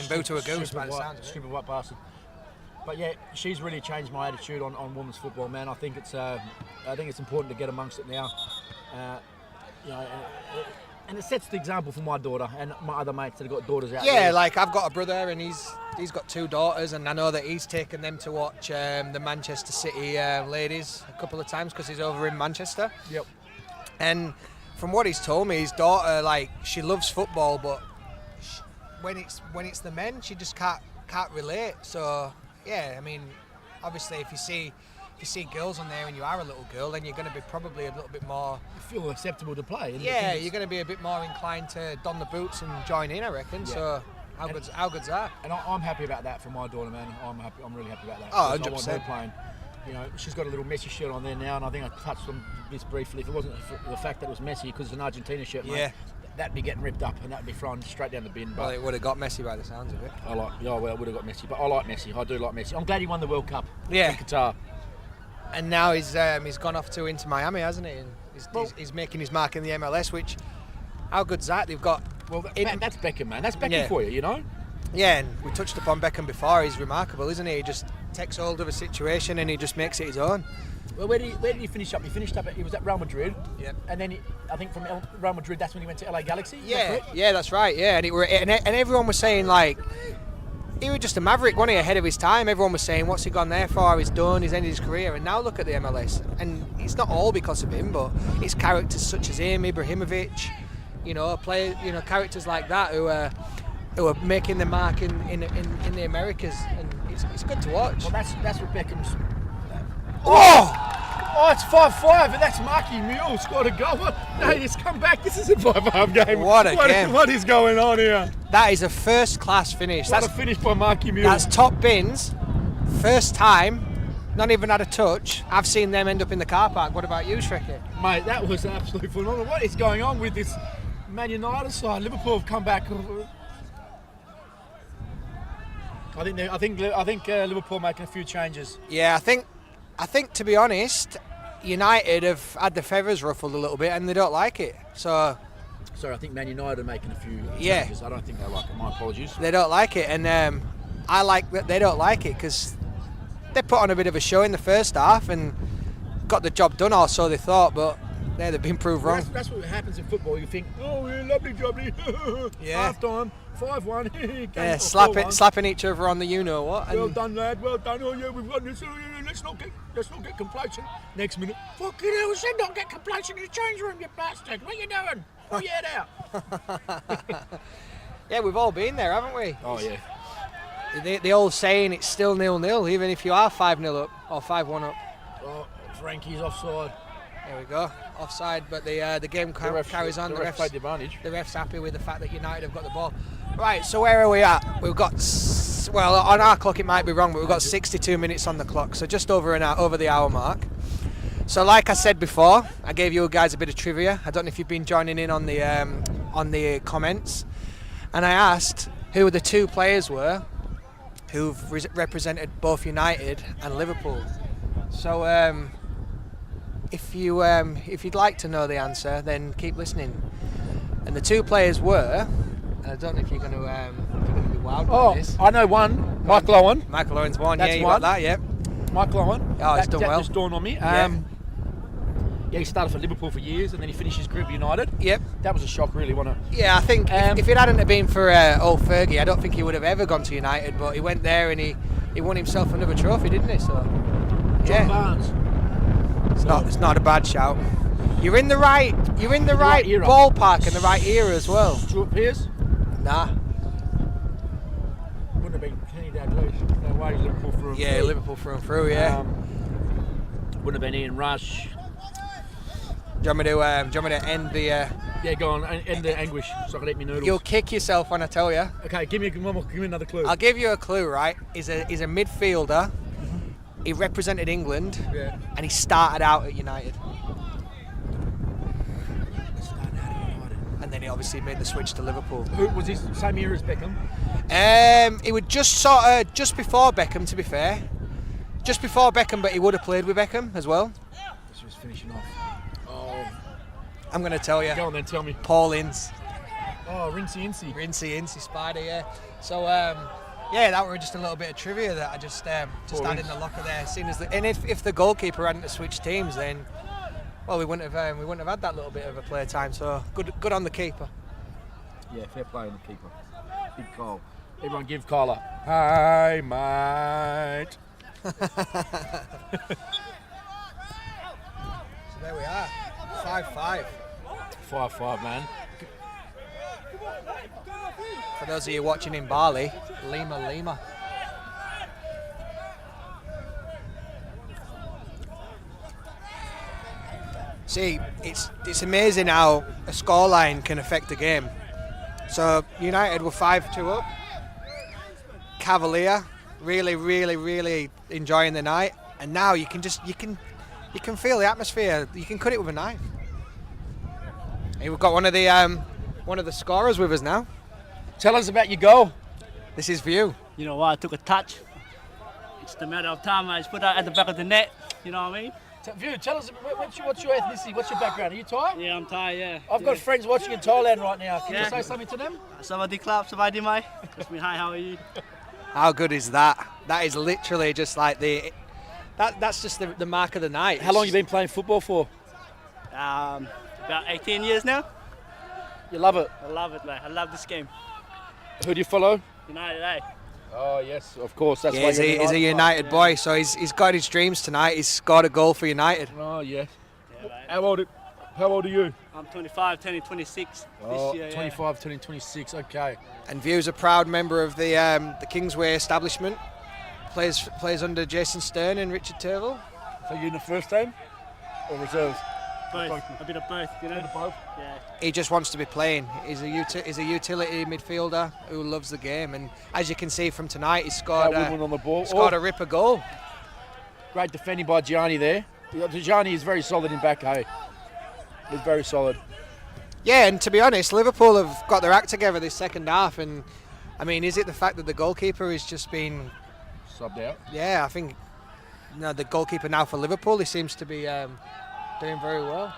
boo to a goose by the white, sound of it. stupid white bastard. But yeah, she's really changed my attitude on women's football, man. I think it's important to get amongst it now. You know, and it sets the example for my daughter and my other mates that have got daughters out there. Yeah, like I've got a brother and he's got 2 daughters, and I know that he's taken them to watch the Manchester City ladies a couple of times because he's over in Manchester. Yep. And from what he's told me, his daughter, like, she loves football, but when it's the men, she just can't relate. So yeah, I mean, obviously if you see girls on there and you are a little girl, then you're going to be probably a little bit more... You feel acceptable to play. Yeah, you're going to be a bit more inclined to don the boots and join in, I reckon. Yeah. So how good's that? And I'm happy about that for my daughter, man. I'm really happy about that. Oh, 100%. I want her 100%. playing. You know, she's got a little Messi shirt on there now, and I think I touched on this briefly. If it wasn't for the fact that it was Messi, because it's an Argentina shirt, mate, Yeah. that'd be getting ripped up and that'd be thrown straight down the bin. But Well, it would have got Messi by the sounds of it. it would have got Messi. But I like Messi. I do like Messi. I'm glad he won the World Cup Yeah. in Qatar. And now he's gone off to Inter Miami, hasn't he? And he's making his mark in the MLS, which, how good's that? They've got... Well, that's Beckham, man. That's Beckham Yeah. for you know? Yeah, and we touched upon Beckham before. He's remarkable, isn't he? He just takes hold of a situation and he just makes it his own. Well, where did he finish up? He finished up he was at Real Madrid. Yep. And then I think from Real Madrid, that's when he went to LA Galaxy. Is that Yeah, correct? yeah, that's right. Yeah, and everyone was saying, like, he was just a maverick, wasn't he, ahead of his time. Everyone was saying, what's he gone there for? He's done, he's ended his career. And now look at the MLS. And it's not all because of him, but it's characters such as him, Ibrahimovic, characters like that who are who are making the mark in the Americas, and it's good to watch. Well, that's what Beckham's. Oh! Oh, it's 5-5, and that's Marky Mule scored a goal. No, he's come back. This is a 5-5 game. What a game. What is going on here? That is a first-class finish. What a finish by Marky Mule. That's top bins. First time, not even had a touch. I've seen them end up in the car park. What about you, Shrekky? Mate, that was absolutely phenomenal. What is going on with this Man United side? Liverpool have come back. I think Liverpool making a few changes. Yeah, I think to be honest, United have had the feathers ruffled a little bit and they don't like it. So Sorry, I think Man United are making a few Yeah. changes. I don't think they like it. My apologies. they don't like it, and I like that they don't like it because they put on a bit of a show in the first half and got the job done, or so they thought, but they've been proved wrong. That's what happens in football. You think, oh, yeah, lovely jubbly. Yeah. Half time, 5-1. Yeah, 4-1. slapping each other on the you-know-what. Well And done, lad. Well done. Oh yeah, we've won this. Oh, yeah, let's not get complacent. Next minute, fucking hell, I said not get complacent in the change room, you bastard. What are you doing? Oh yeah, out. yeah, we've all been there, haven't we? Oh yeah. The old saying, it's still 0-0, even if you are 5-0 up or 5-1 up. Oh, Frankie's offside. There we go, offside, but the game carries on. The ref played the advantage. The ref's happy with the fact that United have got the ball. Right, so where are we at? We've got, well, on our clock it might be wrong, but we've got 62 minutes on the clock, so just over the hour mark. So like I said before, I gave you guys a bit of trivia. I don't know if you've been joining in on the comments, and I asked who the two players were who've represented both United and Liverpool. So if you'd like to know the answer, then keep listening. And the two players were, and I don't know if you're going to be wild with this. I know one. Michael Owen. Michael Owen's one. That's yeah, you one. got that. Yep. Michael Owen. Oh, he's done that well. just dawned on me. Yeah. Yeah, he started for Liverpool for years, and then he finished his career at United. Yep. That was a shock, really, wasn't it? Yeah, I think if it hadn't have been for old Fergie, I don't think he would have ever gone to United. But he went there and he won himself another trophy, didn't he? So John Barnes. it's not a bad shout. You're in the right era. ballpark and the right era as well. Stuart Pearce. Nah. Wouldn't have been Kenny Dalglish. No way, Liverpool through and Yeah, through. Liverpool through and through. Yeah. Wouldn't have been Ian Rush. Do you want me to end the? Yeah, go on, end the anguish so I can eat my noodles. You'll kick yourself when I tell you. Okay, give me another clue. I'll give you a clue. Right? He's a midfielder. He represented England. Yeah. And he started out at United. And then he obviously made the switch to Liverpool. Who was his same year as Beckham? It was just before Beckham, to be fair. Just before Beckham, but he would have played with Beckham as well. This was finishing off. Oh, I'm going to tell you. go on then, tell me. Paul Ince. Oh, Rinsey Incy. Incy Spider, yeah. So, yeah, that were just a little bit of trivia that I just had in the locker there. And if the goalkeeper hadn't switched teams, then well, we wouldn't have had that little bit of a play time. So good on the keeper. Yeah, fair play on the keeper. Big call. Everyone give Kyle a hi, mate. So there we are, 5-5. 5-5, man. For those of you watching in Bali, Lima. See, it's amazing how a scoreline can affect a game. So United were 5-2 up. Cavalier, really enjoying the night, and now you can feel the atmosphere. You can cut it with a knife. Hey, we've got one of the scorers with us now. Tell us about your goal. This is for you. You know what? I took a touch. It's the matter of time. I just put that at the back of the net. You know what I mean? View, tell us what's your ethnicity, what's your background? Are you Thai? Yeah, I'm Thai. Yeah. I've got friends watching in Thailand right now. Can you Yeah. say something to them? Sawadee club, sawadee mai. Just me, hi, how are you? How good is that? That is literally just like that's just the mark of the night. How long have you been playing football for? About 18 years now. You love it. I love it, man. I love this game. Who do you follow? United, eh? Oh yes, of course. That's Yeah, why he's a United boy, so he's got his dreams tonight. He's scored a goal for United. Oh yeah. Yeah, man. How old? How old are you? I'm 25, turning 26 Oh, this year. 25, turning 26. Okay. And View's a proud member of the Kingsway establishment. Plays under Jason Stern and Richard Turville. So you in the first team or reserves? Both. A bit of both, you know. Both. Yeah. He just wants to be playing. He's a utility midfielder who loves the game, and as you can see from tonight, he scored On the ball. a ripper goal. Great defending by Gianni there. Gianni is very solid in back, hey? He's very solid. Yeah, and to be honest, Liverpool have got their act together this second half, and I mean, is it the fact that the goalkeeper has just been Subbed out. Yeah, I think the goalkeeper now for Liverpool, he seems to be doing very well.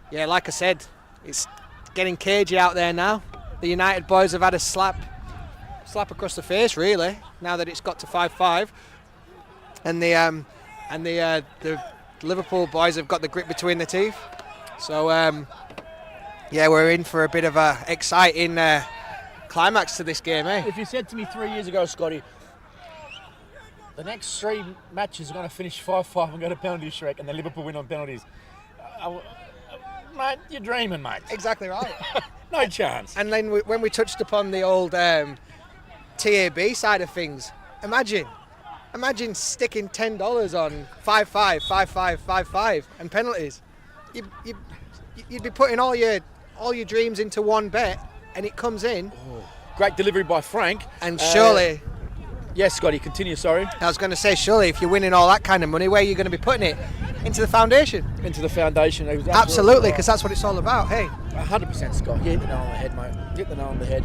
Yeah, like I said, it's getting cagey out there now. The United boys have had a slap across the face, really, now that it's got to 5-5, and the Liverpool boys have got the grip between the teeth. So yeah, we're in for a bit of a exciting climax to this game, eh? If you said to me 3 years ago, Scotty, the next 3 matches are going to finish 5-5 and go to penalty Shrek, and then Liverpool win on penalties, mate, you're dreaming, mate. Exactly right. No chance. And then when we touched upon the old TAB side of things, imagine sticking $10 on 5-5, 5-5, 5-5 and penalties. You'd be putting all your dreams into one bet, and it comes in. Oh, great delivery by Frank. And surely, yes, Scotty, continue. Sorry. I was going to say, surely, if you're winning all that kind of money, where are you going to be putting it? Into the foundation. Into the foundation. Absolutely, because that's what it's all about. Hey, 100%, Scott. You hit the nail on the head, mate. Hit the nail on the head.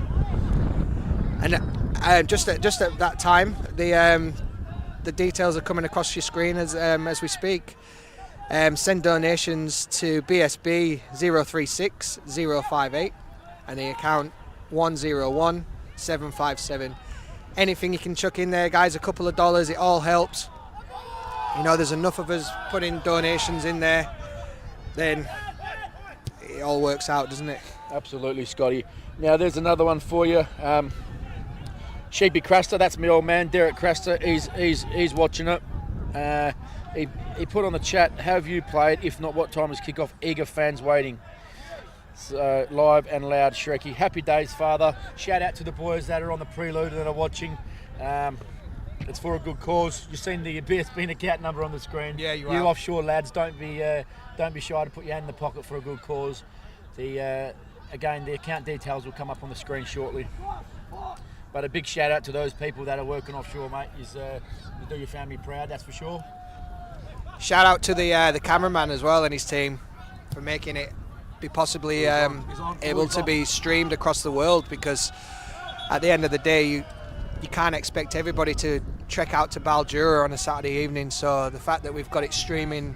And just at that time, the details are coming across your screen as we speak. Send donations to BSB 036058 and the account 101757. Anything you can chuck in there, guys, a couple of dollars, it all helps. You know, there's enough of us putting donations in there, then it all works out, doesn't it? Absolutely, Scotty. Now, there's another one for you. Sheepy Craster, that's my old man, Derek Craster. He's watching it. He put on the chat, how have you played? If not, what time is kickoff? Eager fans waiting. So, live and loud, Shrekky. Happy days, father. Shout out to the boys that are on the prelude and are watching. It's for a good cause. You've seen the BSB account number on the screen. Yeah, you You are. offshore lads, don't be shy to put your hand in the pocket for a good cause. Again, the account details will come up on the screen shortly. But a big shout out to those people that are working offshore, mate. You do your family proud, that's for sure. Shout out to the cameraman as well and his team for making it be possibly able to be streamed across the world, because at the end of the day, you can't expect everybody to trek out to Baldura on a Saturday evening. So the fact that we've got it streaming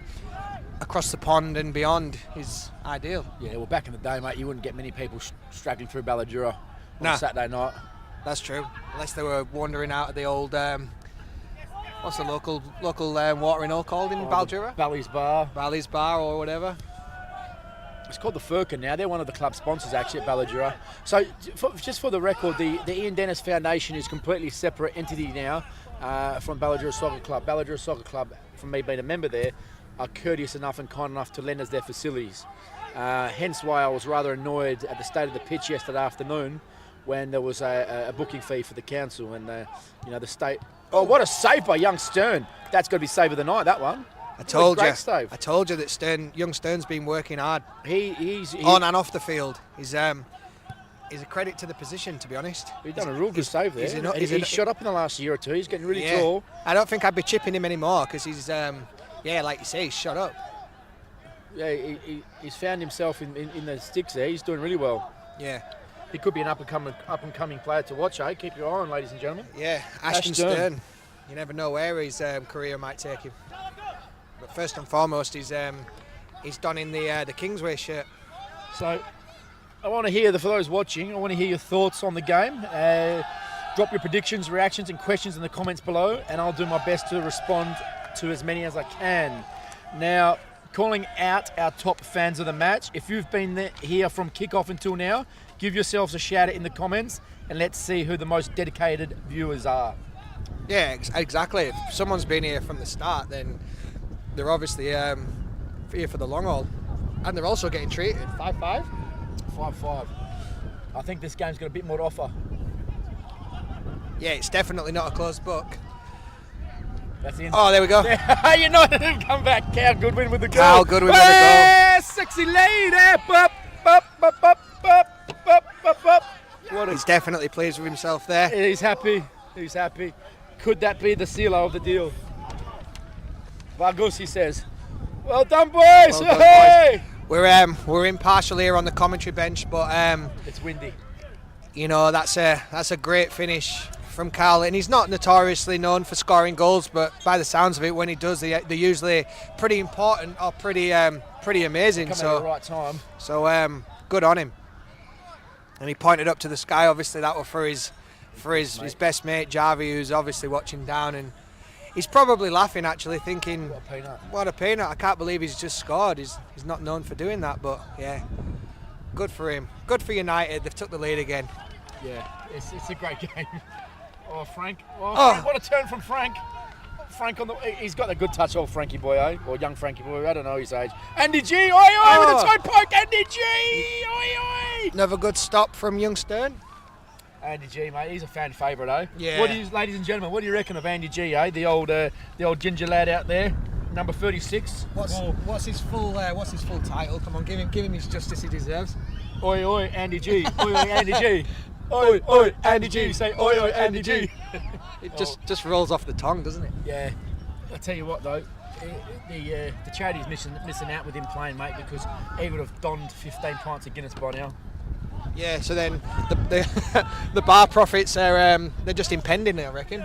across the pond and beyond is ideal. Yeah, well, back in the day, mate, you wouldn't get many people straggling through Baldura on a Saturday night. That's true, unless they were wandering out of the old what's the local watering hole called in Baldura? Bally's Bar. Bally's Bar or whatever. It's called the Firkin now. They're one of the club sponsors actually at Baldura. So just for the record, the Ian Dennis Foundation is a completely separate entity now from Baldura Soccer Club. Baldura Soccer Club, from me being a member there, are courteous enough and kind enough to lend us their facilities. Hence why I was rather annoyed at the state of the pitch yesterday afternoon when there was a booking fee for the council and the state. Oh, what a save by young Stern! That's got to be save of the night. That one. I told you. Save. I told you that young Stern's been working hard. He's on and off the field. He's a credit to the position, to be honest. He's done a real good save there. He's shot up in the last year or two. He's getting really tall. I don't think I'd be chipping him anymore because he's like you say, he's shot up. Yeah, he's found himself in the sticks there. He's doing really well. Yeah. He could be an up and coming player to watch, eh? Keep your eye on, ladies and gentlemen. Yeah, Ashton Stern. You never know where his career might take him. But first and foremost, he's donning the Kingsway shirt. So, I want to hear, for those watching, I want to hear your thoughts on the game. Drop your predictions, reactions and questions in the comments below, and I'll do my best to respond to as many as I can. Now, calling out our top fans of the match. If you've been here from kickoff until now, give yourselves a shout out in the comments and let's see who the most dedicated viewers are. Yeah, exactly. If someone's been here from the start, then they're obviously here for the long haul. And they're also getting treated. 5-5? 5-5. I think this game's got a bit more to offer. Yeah, it's definitely not a closed book. That's in. Oh, there we go. United have come back. Cal Goodwin with the goal. Cal Goodwin with the goal. Sexy lady. Bop, bop, bop, bop, bop, bop, bop, bop. He's definitely pleased with himself there. He's happy. He's happy. Could that be the sealer of the deal? Vargas, he says. Well done, boys. Well done, Hey! boys. We're impartial here on the commentary bench, but It's windy. you know, that's a great finish from Carl, and he's not notoriously known for scoring goals, but by the sounds of it, when he does, they're usually pretty important or pretty amazing. Coming at the right time. So good on him. And he pointed up to the sky. Obviously, that was for his best mate Jarvie, who's obviously watching down, and he's probably laughing actually, thinking, What a peanut. "What a peanut! I can't believe he's just scored." He's not known for doing that, but yeah, good for him. Good for United. They've took the lead again. Yeah, it's a great game. Oh, Frank. Oh. Frank, what a turn from Frank. Frank he's got a good touch, old Frankie boy, eh? Or young Frankie boy, I don't know his age. Andy G, oi oi, with a toe poke, Andy G, oi oi. Another good stop from young Stern. Andy G, mate, he's a fan favourite, eh? Yeah. What do you, ladies and gentlemen, what do you reckon of Andy G, eh? The old ginger lad out there, number 36. What's his full title? Come on, give him his justice he deserves. Oi oi, Andy G, oi oi, Andy G. Oi oi, Andy G, say oi oi, Andy G. It just rolls off the tongue, doesn't it? Yeah, I tell you what though, the charity's missing out with him playing, mate, because he would have donned 15 pints of Guinness by now. Yeah. So then the bar profits are they're just impending, I reckon.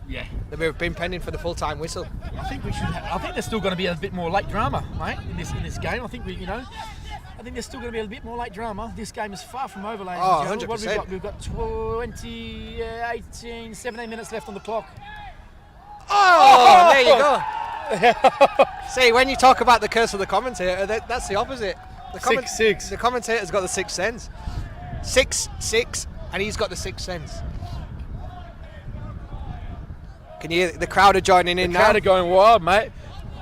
Yeah, They've been pending for the full-time whistle. I think I think there's still going to be a bit more late drama, mate, in this game. I think I think there's still going to be a bit more late drama. This game is far from over, ladies and gentlemen. What have we got? We've got 18, 17 minutes left on the clock. Oh, there you go. See, when you talk about the curse of the commentator, that's the opposite. The 6-6. The commentator's got the sixth sense. 6-6, and he's got the sixth sense. Can you hear the crowd are joining in now? The crowd are going wild, mate.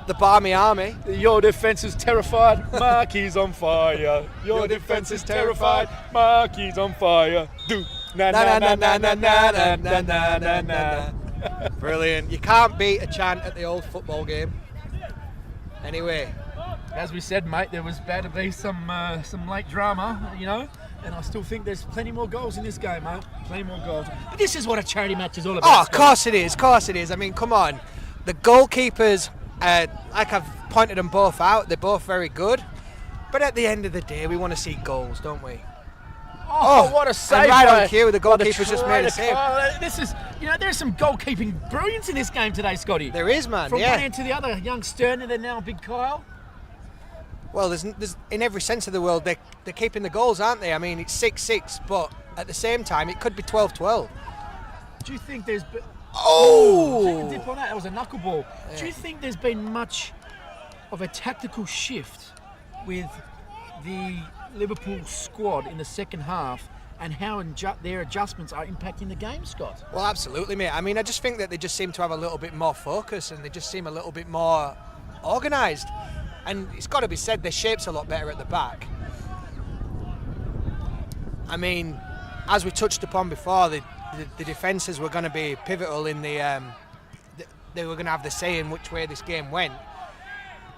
The Barmy Army. Your defence is terrified. Marky's on fire. Your defence is terrified. Marky's on fire. Do na na na na na na na na na na. Brilliant. You can't beat a chant at the old football game. Anyway, as we said, mate, there was bound to be some late drama, and I still think there's plenty more goals in this game, mate. Plenty more goals. But this is what a charity match is all about. Oh, of course it is. I mean, come on. The goalkeepers, like I've pointed them both out, they're both very good. But at the end of the day, we want to see goals, don't we? Oh, what a save! And right on cue, the goalkeeper's just made a save. This is, there's some goalkeeping brilliance in this game today, Scotty. There is, man. From yeah. one end to the other, young Stern and then now big Kyle. Well, there's in every sense of the world, they're keeping the goals, aren't they? I mean, it's 6-6, but at the same time, it could be 12-12. Do you think there's... Take Oh! a dip on that. That was a knuckleball. Yeah. Do you think there's been much of a tactical shift with the Liverpool squad in the second half and how their adjustments are impacting the game, Scott? Well, absolutely, mate. I mean, I just think that they just seem to have a little bit more focus and they just seem a little bit more organised. And it's got to be said, their shape's a lot better at the back. I mean, as we touched upon before, the defences were going to be pivotal in they were going to have the say in which way this game went.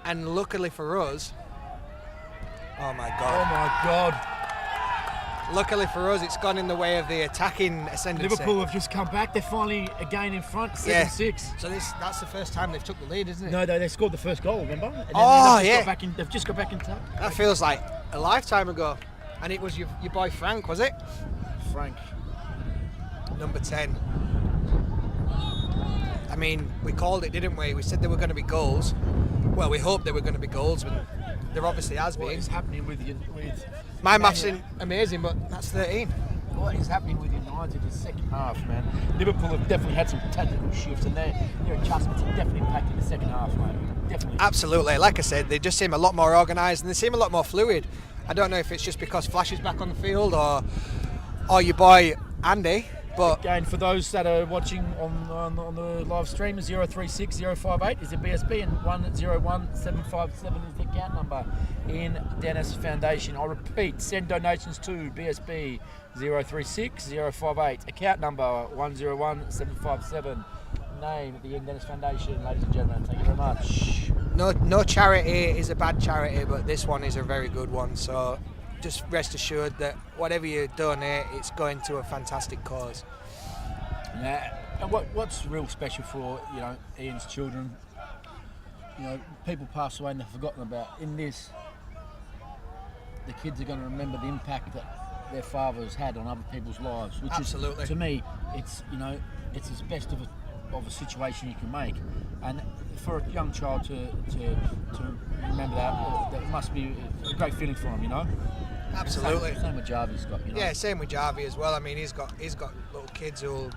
And luckily for us, oh my God. Luckily for us, it's gone in the way of the attacking ascendancy. Liverpool have just come back. They're finally again in front, 7-6. So that's the first time they've took the lead, isn't it? No, they scored the first goal, remember? And then they've just got back in touch. That feels like a lifetime ago. And it was your boy Frank, was it? Frank. Number 10. I mean, we called it, didn't we? We said there were going to be goals. Well, we hoped there were going to be goals, but there obviously has been. What is happening with my maths isn't amazing, but that's 13. What is happening with United in the second half, man? Liverpool have definitely had some tactical shifts, and their adjustments have definitely impacted the second half, mate. Definitely. Absolutely. Like I said, they just seem a lot more organised and they seem a lot more fluid. I don't know if it's just because Flash is back on the field or your boy Andy But Again, for those that are watching on the live stream, 036 058 is the BSB and 101 757 is the account number in Dennis Foundation. I repeat, send donations to BSB 036 058, account number 101 757. Name at the Ian Dennis Foundation, ladies and gentlemen. Thank you very much. no charity is a bad charity, but this one is a very good one. So just rest assured that whatever you donate, it's going to a fantastic cause. Yeah. And what's real special for Ian's children? People pass away and they're forgotten about. In this, the kids are going to remember the impact that their fathers had on other people's lives. Which Absolutely. is, to me, it's as best of a situation you can make. And for a young child to remember that must be a great feeling for him, Absolutely. Same with Jarvis got, Yeah, same with Jarvie as well. I mean, he's got little kids who'll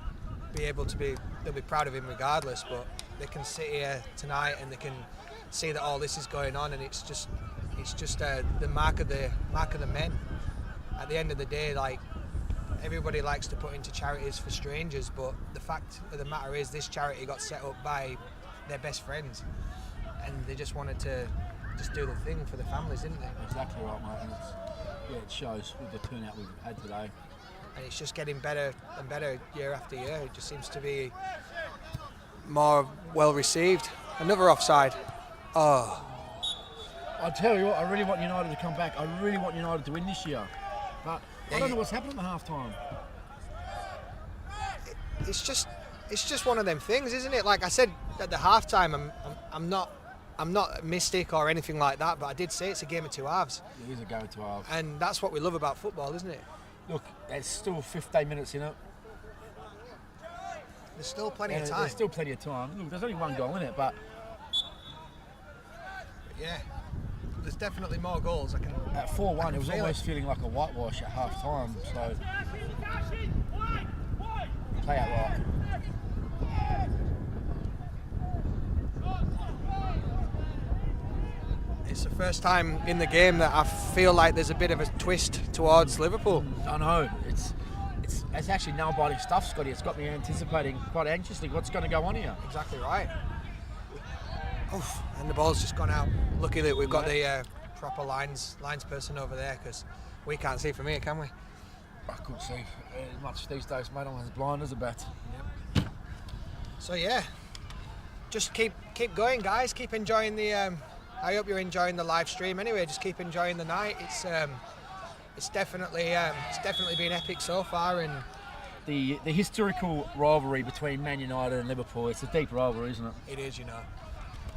be able to they'll be proud of him regardless. But they can sit here tonight and they can see that all this is going on, and it's just the mark of the men. At the end of the day, like, everybody likes to put into charities for strangers, but the fact of the matter is this charity got set up by their best friends, and they just wanted to just do the thing for the families, didn't they? Exactly right, mate. And it shows with the turnout we've had today. And it's just getting better and better year after year. It just seems to be more well received. Another offside. Oh, I tell you what, I really want United to come back. I really want United to win this year. But I don't know what's happened at the half time. it's just one of them things, isn't it? Like I said at the half time, I'm not a mystic or anything like that, but I did say it's a game of two halves. It is a game of two halves. And that's what we love about football, isn't it? Look, there's still 15 minutes in it. There's still plenty of time. There's still plenty of time. Look, there's only one goal in it, but yeah, there's definitely more goals. at 4-1, it was almost feeling like a whitewash at half time. So play out right. It's the first time in the game that I feel like there's a bit of a twist towards Liverpool. I know it's actually nail-biting stuff, Scotty. It's got me anticipating quite anxiously what's going to go on here. Exactly right. Oof, and the ball's just gone out. Lucky that we've got the proper lines person over there, because we can't see from here, can we? I couldn't see much these days, mate. I'm as blind as a bat. Yep. So yeah, just keep going, guys. Keep enjoying the. I hope you're enjoying the live stream. Anyway, just keep enjoying the night. It's definitely been epic so far, and The historical rivalry between Man United and Liverpool. It's a deep rivalry, isn't it? it is,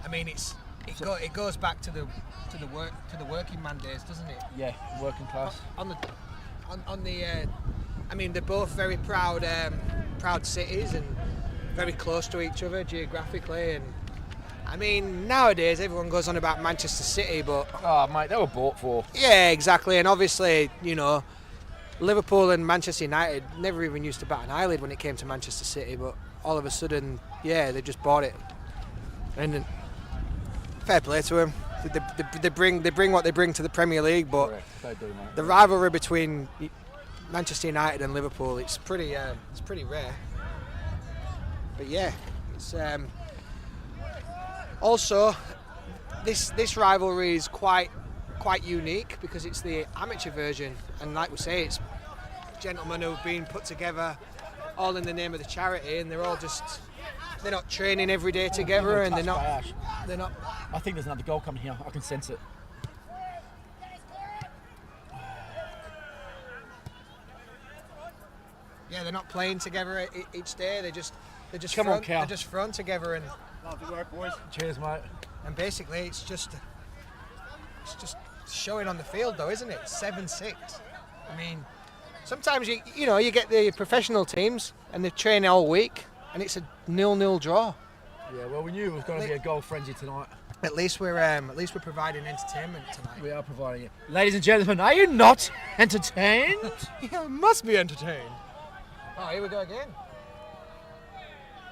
I mean, it goes back to the working man days, doesn't it? Yeah, working class. I mean, they're both very proud cities and very close to each other geographically, and I mean, nowadays everyone goes on about Manchester City, but Oh, mate, they were bought for. yeah, exactly, and obviously, Liverpool and Manchester United never even used to bat an eyelid when it came to Manchester City, but all of a sudden, yeah, they just bought it, and fair play to them. They bring what they bring to the Premier League, but Correct, they do, mate. the rivalry between Manchester United and Liverpool, it's pretty rare. But yeah, it's also this rivalry is quite unique because it's the amateur version, and like we say, it's gentlemen who've been put together all in the name of the charity, and they're not training every day together, and they're not. I think there's another goal coming here. I can sense it. Yeah, they're not playing together each day. They're just Come on, front, Cal. they're just front together, and Lovely work, boys. Cheers, mate. basically it's just showing on the field, though, isn't it? 7-6. I mean, sometimes you get the professional teams and they train all week, and it's a 0-0 draw. Yeah, well, we knew it was going to be a goal frenzy tonight. At least we're providing entertainment tonight. We are providing it. Ladies and gentlemen, are you not entertained? You must be entertained. Oh, here we go again.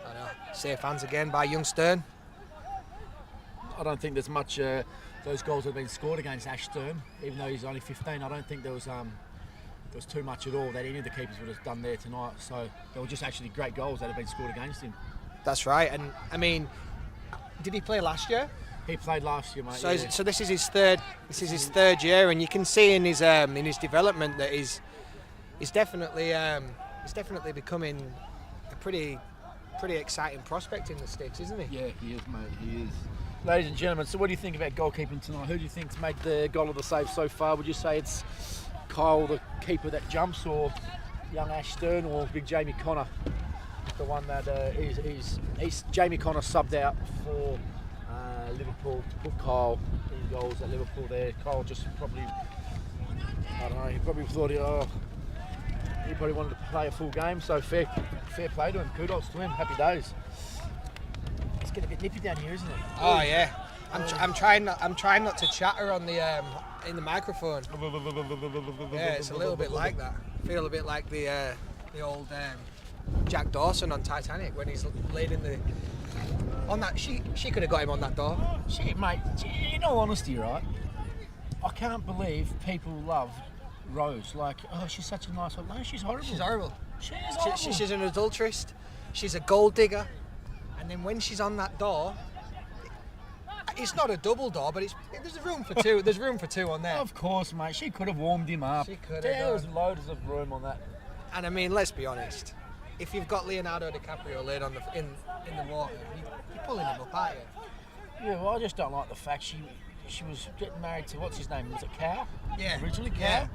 I know. Safe hands again by young Stern. I don't think there's much. Those goals have been scored against Ash Stern, even though he's only 15. I don't think there was there was too much at all that any of the keepers would have done there tonight. So they were just actually great goals that have been scored against him. That's right. And I mean, did he play last year? He played last year, mate. So, yeah. so this is his third. This is his third year, and you can see in his development that he's definitely becoming a pretty exciting prospect in the sticks, isn't he? Yeah, he is, mate. He is. Ladies and gentlemen, so what do you think about goalkeeping tonight? Who do you think's made the goal of the save so far? Would you say it's Kyle, the keeper that jumps, or young Ash Stern, or big Jamie Connor, the one that he's Jamie Connor subbed out for Liverpool to put Kyle in goals at Liverpool there. Kyle just probably, I don't know, he probably thought he probably wanted to play a full game, so fair play to him. Kudos to him. Happy days. It's getting a bit nippy down here, isn't it? Oh yeah. I'm trying not to chatter on the in the microphone. Yeah, it's a little bit like that. I feel a bit like the old Jack Dawson on Titanic when he's laid in the on that. She could have got him on that door. Mate, in all honesty, right? I can't believe people love Rose. Like, oh, she's such a nice one. No, she's horrible. She's horrible. She is horrible. She's an adulterist. She's a gold digger. And then when she's on that door, it's not a double door, but there's room for two. There's room for two on there. Of course, mate. She could have warmed him up. She could have. There was loads of room on that. And I mean, let's be honest. If you've got Leonardo DiCaprio laid on in the water, you're pulling him up, aren't you? Yeah, well, I just don't like the fact she was getting married to, what's his name? Was it Cow? Yeah. Originally Cow, Yeah.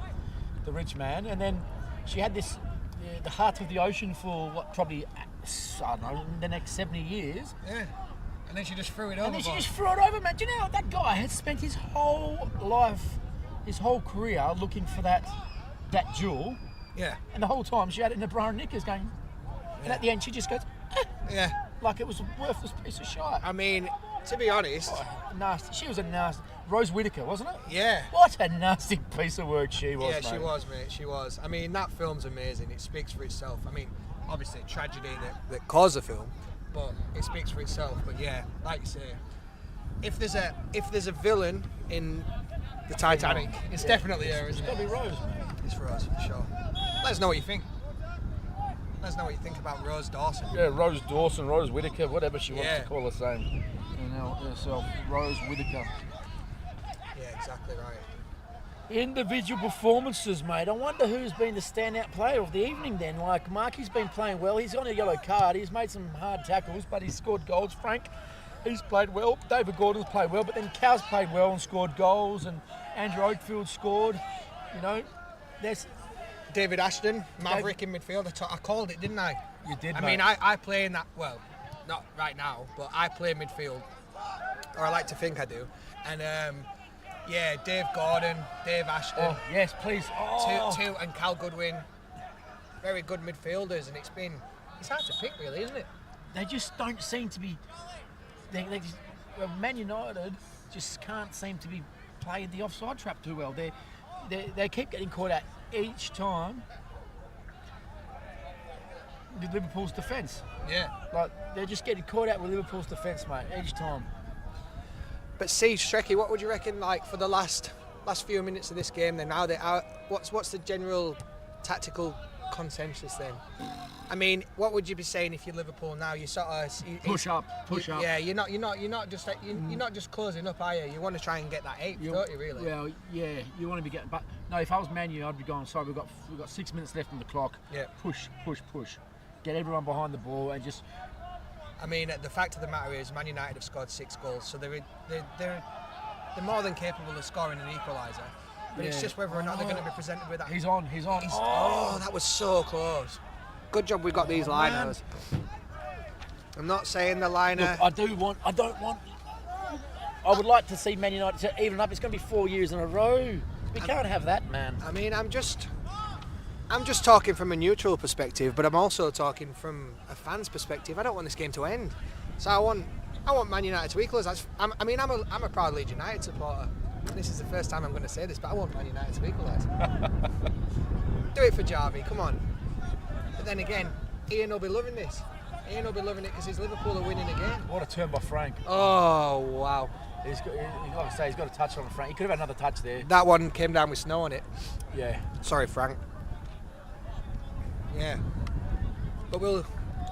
the rich man, and then she had this the heart of the ocean for what, probably, I don't know, the next 70 years. Yeah. And then she just threw it And over. then she just threw it over, man. Do you know that guy has spent his whole life, his whole career looking for that jewel, Yeah. and the whole time she had it in the bra and knickers going, and at the end she just goes, Yeah. like it was a worthless piece of shit. I mean, to be honest, Nasty. She was a nasty. Rose Whittaker, wasn't it? yeah. What a nasty piece of work she was, Yeah, mate. she was, mate. She was. I mean, that film's amazing. It speaks for itself. I mean, obviously, tragedy that caused the film, but it speaks for itself. But yeah, like you say, if there's a villain in the Titanic, it's definitely her, isn't It's got it? to be Rose, mate. It's Rose, for sure. Let us know what you think. Let us know what you think about Rose Dawson. Yeah, Rose Dawson, Rose Whittaker, whatever she wants Yeah. to call herself. Herself, Rose Whittaker. Yeah, exactly right. Individual performances, mate. I wonder who's been the standout player of the evening then. Like, Marky's been playing well. He's on a yellow card. He's made some hard tackles, but he's scored goals. Frank, he's played well. David Gordon's played well, but then Cal's played well and scored goals, and Andrew Oakfield scored. You know, there's... David Ashton, Maverick in midfield. I called it, didn't I? You did, I mate. mean, I play in that, well, not right now, but I play midfield. Or I like to think I do. And, yeah, Dave Gordon, Dave Ashton. Oh, yes, please. Oh. Two, and Cal Goodwin. Very good midfielders, and it's hard to pick, really, isn't it? They just don't seem to be... Man United just can't seem to be playing the offside trap too well. They keep getting caught out each time with Liverpool's defence. Yeah. Like, they're just getting caught out with Liverpool's defence, mate, each time. But see, Strecky, what would you reckon, like, for the last few minutes of this game then? Now they're out, what's the general tactical consensus then? I mean, what would you be saying if you're Liverpool now? You sort of Push up. Yeah, you're not just closing up, are you? You want to try and get that 8, don't you? Really? Well, yeah, you want to be getting. But no, if I was Man U, I'd be going. Sorry, we've got 6 minutes left on the clock. Yeah. Push. Get everyone behind the ball and just. I mean, the fact of the matter is, Man United have scored 6 goals, so they're more than capable of scoring an equaliser. But it's just whether or not they're going to be presented with that. He's on. Oh, that was so close. Good job we got these liners. I'm not saying the liner. Look, I would like to see Man United to even up. It's going to be 4 years in a row. We can't have that, man. I mean, I'm just talking from a neutral perspective, but I'm also talking from a fan's perspective. I don't want this game to end, so I want Man United to equalise. I'm a proud Leeds United supporter. This is the first time I'm going to say this, but I want Man United to equalise. Do it for Jarvie, come on. But then again, Ian will be loving this. Ian will be loving it because his Liverpool are winning again. What a turn by Frank. Oh wow! Like I say, he's got a touch on Frank. He could have had another touch there. That one came down with snow on it. Yeah. Sorry, Frank. Yeah. But well,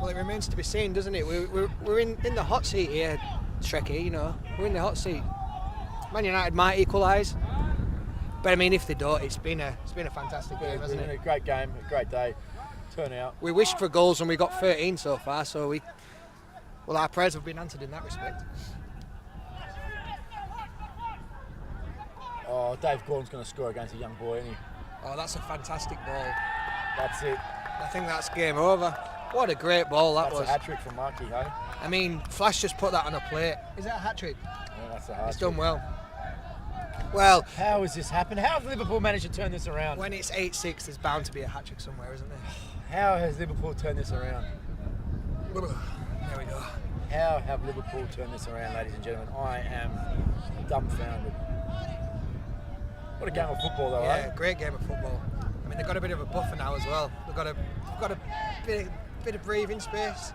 it remains to be seen, doesn't it? We're in the hot seat here, Shrekky, you know. We're in the hot seat. Man United might equalise. But I mean, if they don't, it's been a fantastic game, hasn't it? A great game, a great day. Turnout. We wished for goals and we got 13 so far, so our prayers have been answered in that respect. Oh, Dave Gordon's going to score against a young boy, isn't he? Oh, that's a fantastic ball. That's it. I think that's game over. What a great ball that was. That's a hat-trick from Marky, hey? I mean, Flash just put that on a plate. Is that a hat-trick? Yeah, that's a hat-trick. It's done well. Well, how has this happened? How has Liverpool managed to turn this around? When it's 8-6, there's bound to be a hat-trick somewhere, isn't there? How has Liverpool turned this around? There we go. How have Liverpool turned this around, ladies and gentlemen? I am dumbfounded. What a game of football, though, Yeah, great game of football. I mean, they've got a bit of a buffer now as well. They've got a bit of breathing space.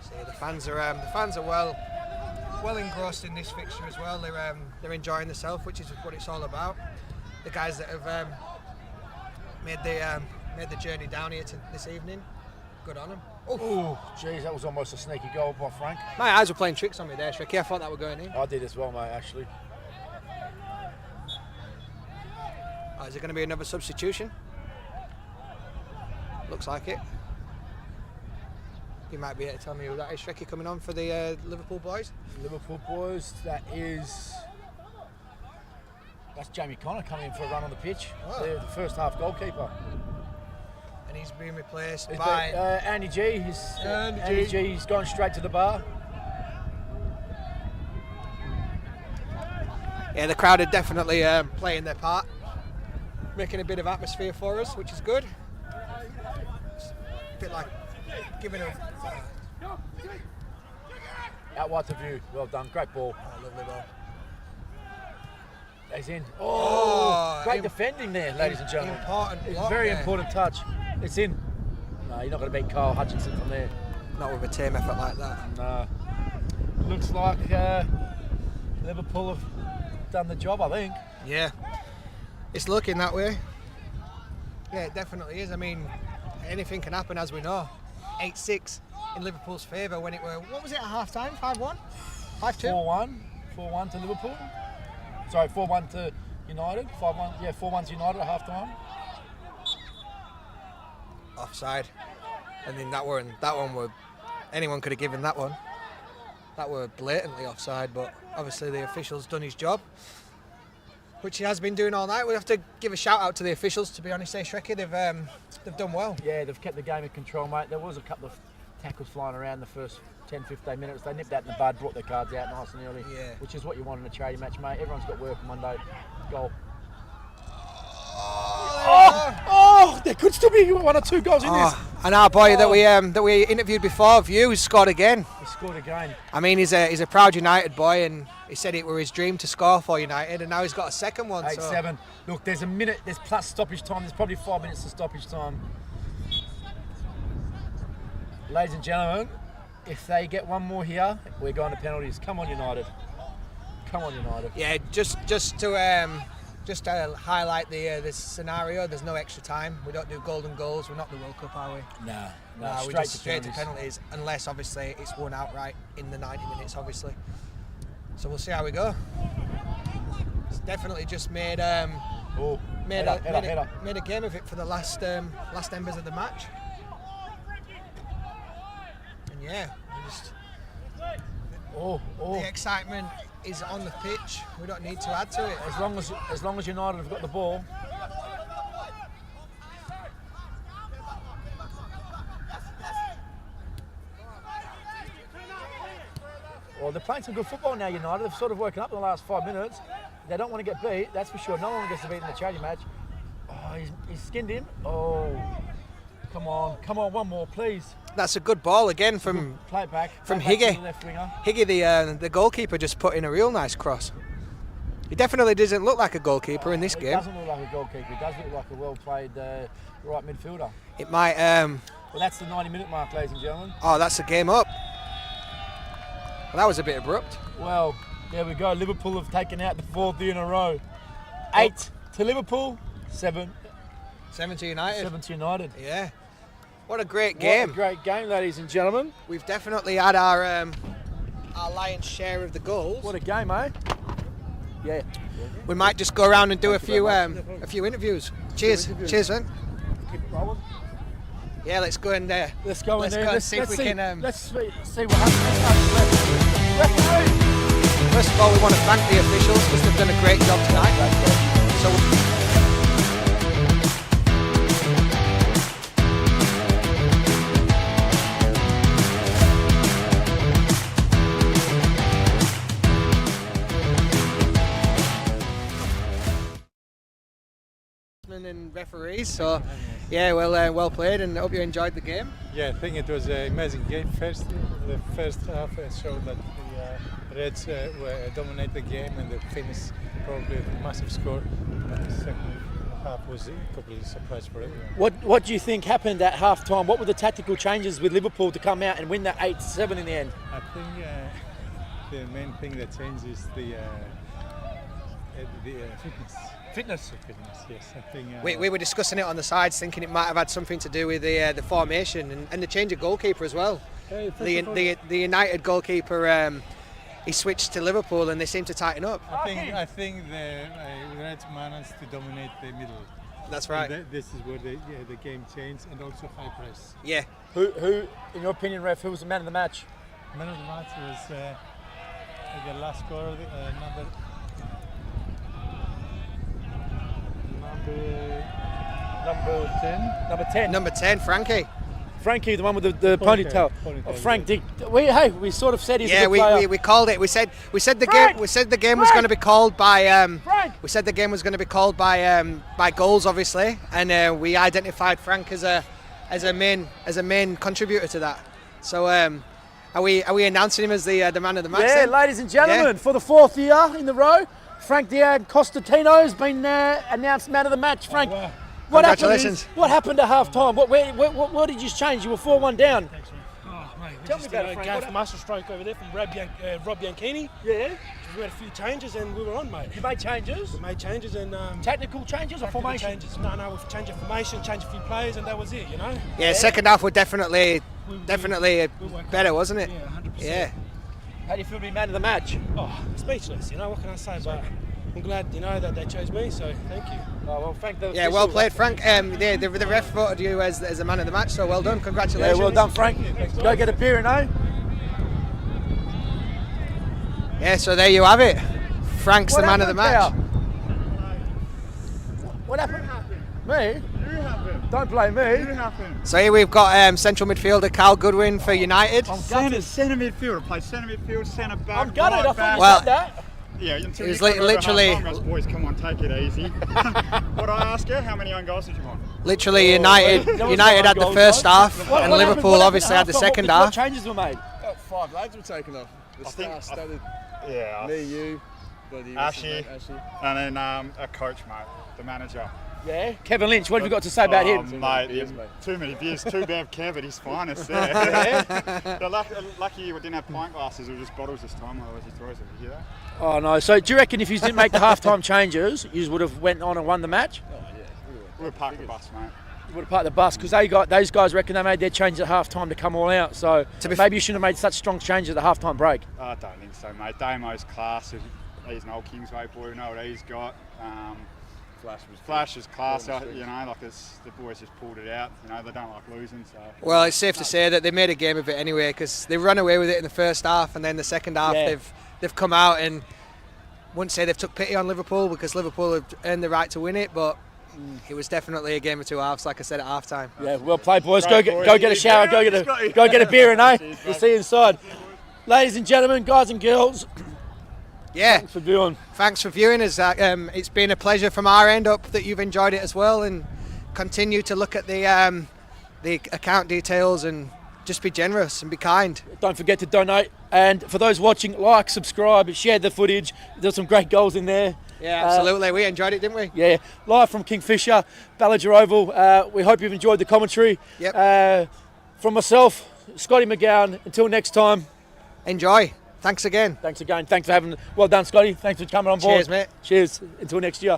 See, the fans are well engrossed in this fixture as well. They're enjoying themselves, which is what it's all about. The guys that have made the journey down here this evening, good on them. Oh, jeez, that was almost a sneaky goal by Frank. My eyes were playing tricks on me there, Shrekky. I thought that were going in. I did as well, mate, actually. Oh, is it going to be another substitution? Looks like it. You might be able to tell me who that is, Shrekky, coming on for the Liverpool boys. Liverpool boys, that's Jamie Connor coming in for a run on the pitch. Oh. The first half goalkeeper. And he's been replaced by Andy G. Andy G. He's gone straight to the bar. Yeah, the crowd are definitely playing their part, making a bit of atmosphere for us, which is good. It's a bit like giving a Out wide to view. Well done. Great ball. Oh, lovely ball. He's in. Oh, great defending there, ladies and gentlemen. Important It's block very there. important touch. It's in. No, you're not going to beat Kyle Hutchinson from there. Not with a team effort like that. No. Looks like Liverpool have done the job, I think. Yeah, it's looking that way. Yeah, it definitely is. I mean, anything can happen, as we know. 8-6 in Liverpool's favour when it were, what was it at half time? 5-1? 5-2? 4-1. 4-1 to Liverpool. Sorry, 4-1 to United. 5-1. Yeah, 4-1 to United at half time. Offside. I mean, that one were, anyone could have given that one. That were blatantly offside, but obviously the official's done his job, which he has been doing all night. We have to give a shout out to the officials, to be honest, Shrekky. They've done well. Yeah, they've kept the game in control, mate. There was a couple of tackles flying around the first 10-15 minutes. They nipped that in the bud, brought their cards out nice and early, Yeah. which is what you want in a charity match, mate. Everyone's got work on Monday. Goal. Oh, there could still be 1 or 2 goals in this. And our boy that we interviewed before, View, scored again. He scored again. I mean, he's a proud United boy, and he said it were his dream to score for United, and now he's got a second one. 8-7. Look, there's a minute. There's plus stoppage time. There's probably 5 minutes of stoppage time. Ladies and gentlemen, if they get one more here, we're going to penalties. Come on, United. Come on, United. Yeah, just to highlight the scenario, there's no extra time. We don't do golden goals. We're not the World Cup, are we? No, We're just straight to penalties, unless obviously it's won outright in the 90 minutes, obviously. So we'll see how we go. It's definitely just made a game of it for the last embers of the match. And yeah, the excitement is on the pitch. We don't need to add to it. As long as United have got the ball. Well, they're playing some good football now, United. They've sort of woken up in the last 5 minutes. They don't want to get beat, that's for sure. No one gets to beat in the charity match. Oh, he's skinned him. Oh, come on, one more, please. That's a good ball again from Play it back. From Play it back Higgy. to the left winger. Higgy, the goalkeeper, just put in a real nice cross. He definitely doesn't look like a goalkeeper in this He game. doesn't look like a goalkeeper. He does look like a well-played right midfielder. It might. Well, that's the 90-minute mark, ladies and gentlemen. Oh, that's the game up. Well, that was a bit abrupt. Well, there we go. Liverpool have taken out the 4th in a row. 8 to Liverpool, 7 to United. to United. Yeah. What a great What game. a great game, ladies and gentlemen. We've definitely had our lion's share of the goals. What a game, eh? Yeah. We might just go around and do a Thank you very few interviews. Cheers. Cheers, man. Keep it rolling. Yeah, let's go in there. Let's go in there. and see if we can. Let's see what happens. Referee. First of all, we want to thank the officials because they've done a great job tonight. So. And referees, so yeah, well played, and I hope you enjoyed the game. Yeah, I think it was an amazing game. The first half showed that the Reds dominated the game, and they finished probably a massive score. But the second half was a complete surprise for everyone. What do you think happened at half time? What were the tactical changes with Liverpool to come out and win that 8-7 in the end? I think the main thing that changed is the fitness. Fitness, yes. I think We were discussing it on the sides, thinking it might have had something to do with the formation and the change of goalkeeper as well. The United goalkeeper, he switched to Liverpool, and they seem to tighten up. I think the Reds managed to dominate the middle. That's right. And this is where the game changed, and also high press. Yeah. Who, in your opinion, ref, who was the man of the match? Man of the match was the last scorer, Number 10, Frankie. Frankie, the one with the ponytail. Frank Dick. We sort of said he's a good player. we called it. We said the game was going to be called by. We said the game was going to be called by goals, obviously, and we identified Frank as a main contributor to that. So are we announcing him as the man of the match? Yeah, then? ladies and gentlemen, for the 4th year in the row, Frank Diaz Constantino has been announced man of the match. Frank, congratulations. What happened at half time? What did you change? You were 4-1 down. Oh, mate, Tell me about it, Frank. Gave master stroke over there from Rob Bianchini. Yeah. We had a few changes and we were on, mate. You made changes? We made changes and... Technical changes or formation? Changes. No, we've changed the formation, changed a few players, and that was it, you know? Yeah, second half were definitely better, wasn't it? Yeah, 100%. Yeah. How do you feel to be man of the match? Oh, speechless, you know, what can I say? But I'm glad, you know, that they chose me, so thank you. Oh, well, thank the Yeah, well played, Frank. The ref voted you as the man of the match, so well done. Congratulations. Yeah, well done, Frank. Go get a beer, eh? Yeah, so there you have it. Frank's the man of the match. What happened? Me? Don't blame me. So here we've got central midfielder Carl Goodwin for United. Centre midfielder, plays centre midfield, centre back. I'm gutted. I thought you Well, said that. Yeah, until it was you come over literally- half-time, goes, boys, come on, take it easy. What I ask you, how many own goals did you want? Literally, United had the first half, and Liverpool obviously had the second half. What changes were made? About 5 lads were taken off. The start started Yeah, me, you, bloody Ashley, and then a coach, mate, the manager. Yeah. Kevin Lynch, what have you got to say about him? Mate, beers, mate. too many beers, too bad Kev at his finest there. Lucky we didn't have pint glasses, it was just bottles this time, otherwise he throws it. You hear that? Oh no! So do you reckon if you didn't make the halftime changes, you would have went on and won the match? Oh, yeah, We were parked the bus, mate. You would have parked the bus because those guys reckon they made their changes at halftime to come all out. So maybe you shouldn't have made such strong changes at the halftime break. I don't think so, mate. Damo's class. He's an old Kingsway boy. We know what he's got. Flash is class. You know, like the boys just pulled it out. You know, they don't like losing. So. Well, it's safe to say that they made a game of it anyway because they run away with it in the first half, and then the second half they've come out and wouldn't say they've took pity on Liverpool because Liverpool have earned the right to win it, but it was definitely a game of two halves, like I said at half time. Yeah, well played, boys. Go get a shower. Go get a beer, and we'll see you inside. Ladies and gentlemen, guys and girls. Yeah. Thanks for viewing. Thanks for viewing us. It's been a pleasure from our end. Up that you've enjoyed it as well, and continue to look at the account details and just be generous and be kind. Don't forget to donate. And for those watching, like, subscribe, share the footage. There's some great goals in there. Yeah, absolutely. We enjoyed it, didn't we? Yeah. Live from Kingfisher, Ballagher Oval. We hope you've enjoyed the commentary. Yep. From myself, Scotty McGowan. Until next time. Enjoy. Thanks again. Thanks again. Thanks for having. Well done, Scotty. Thanks for coming on board. Cheers, mate. Cheers. Until next year.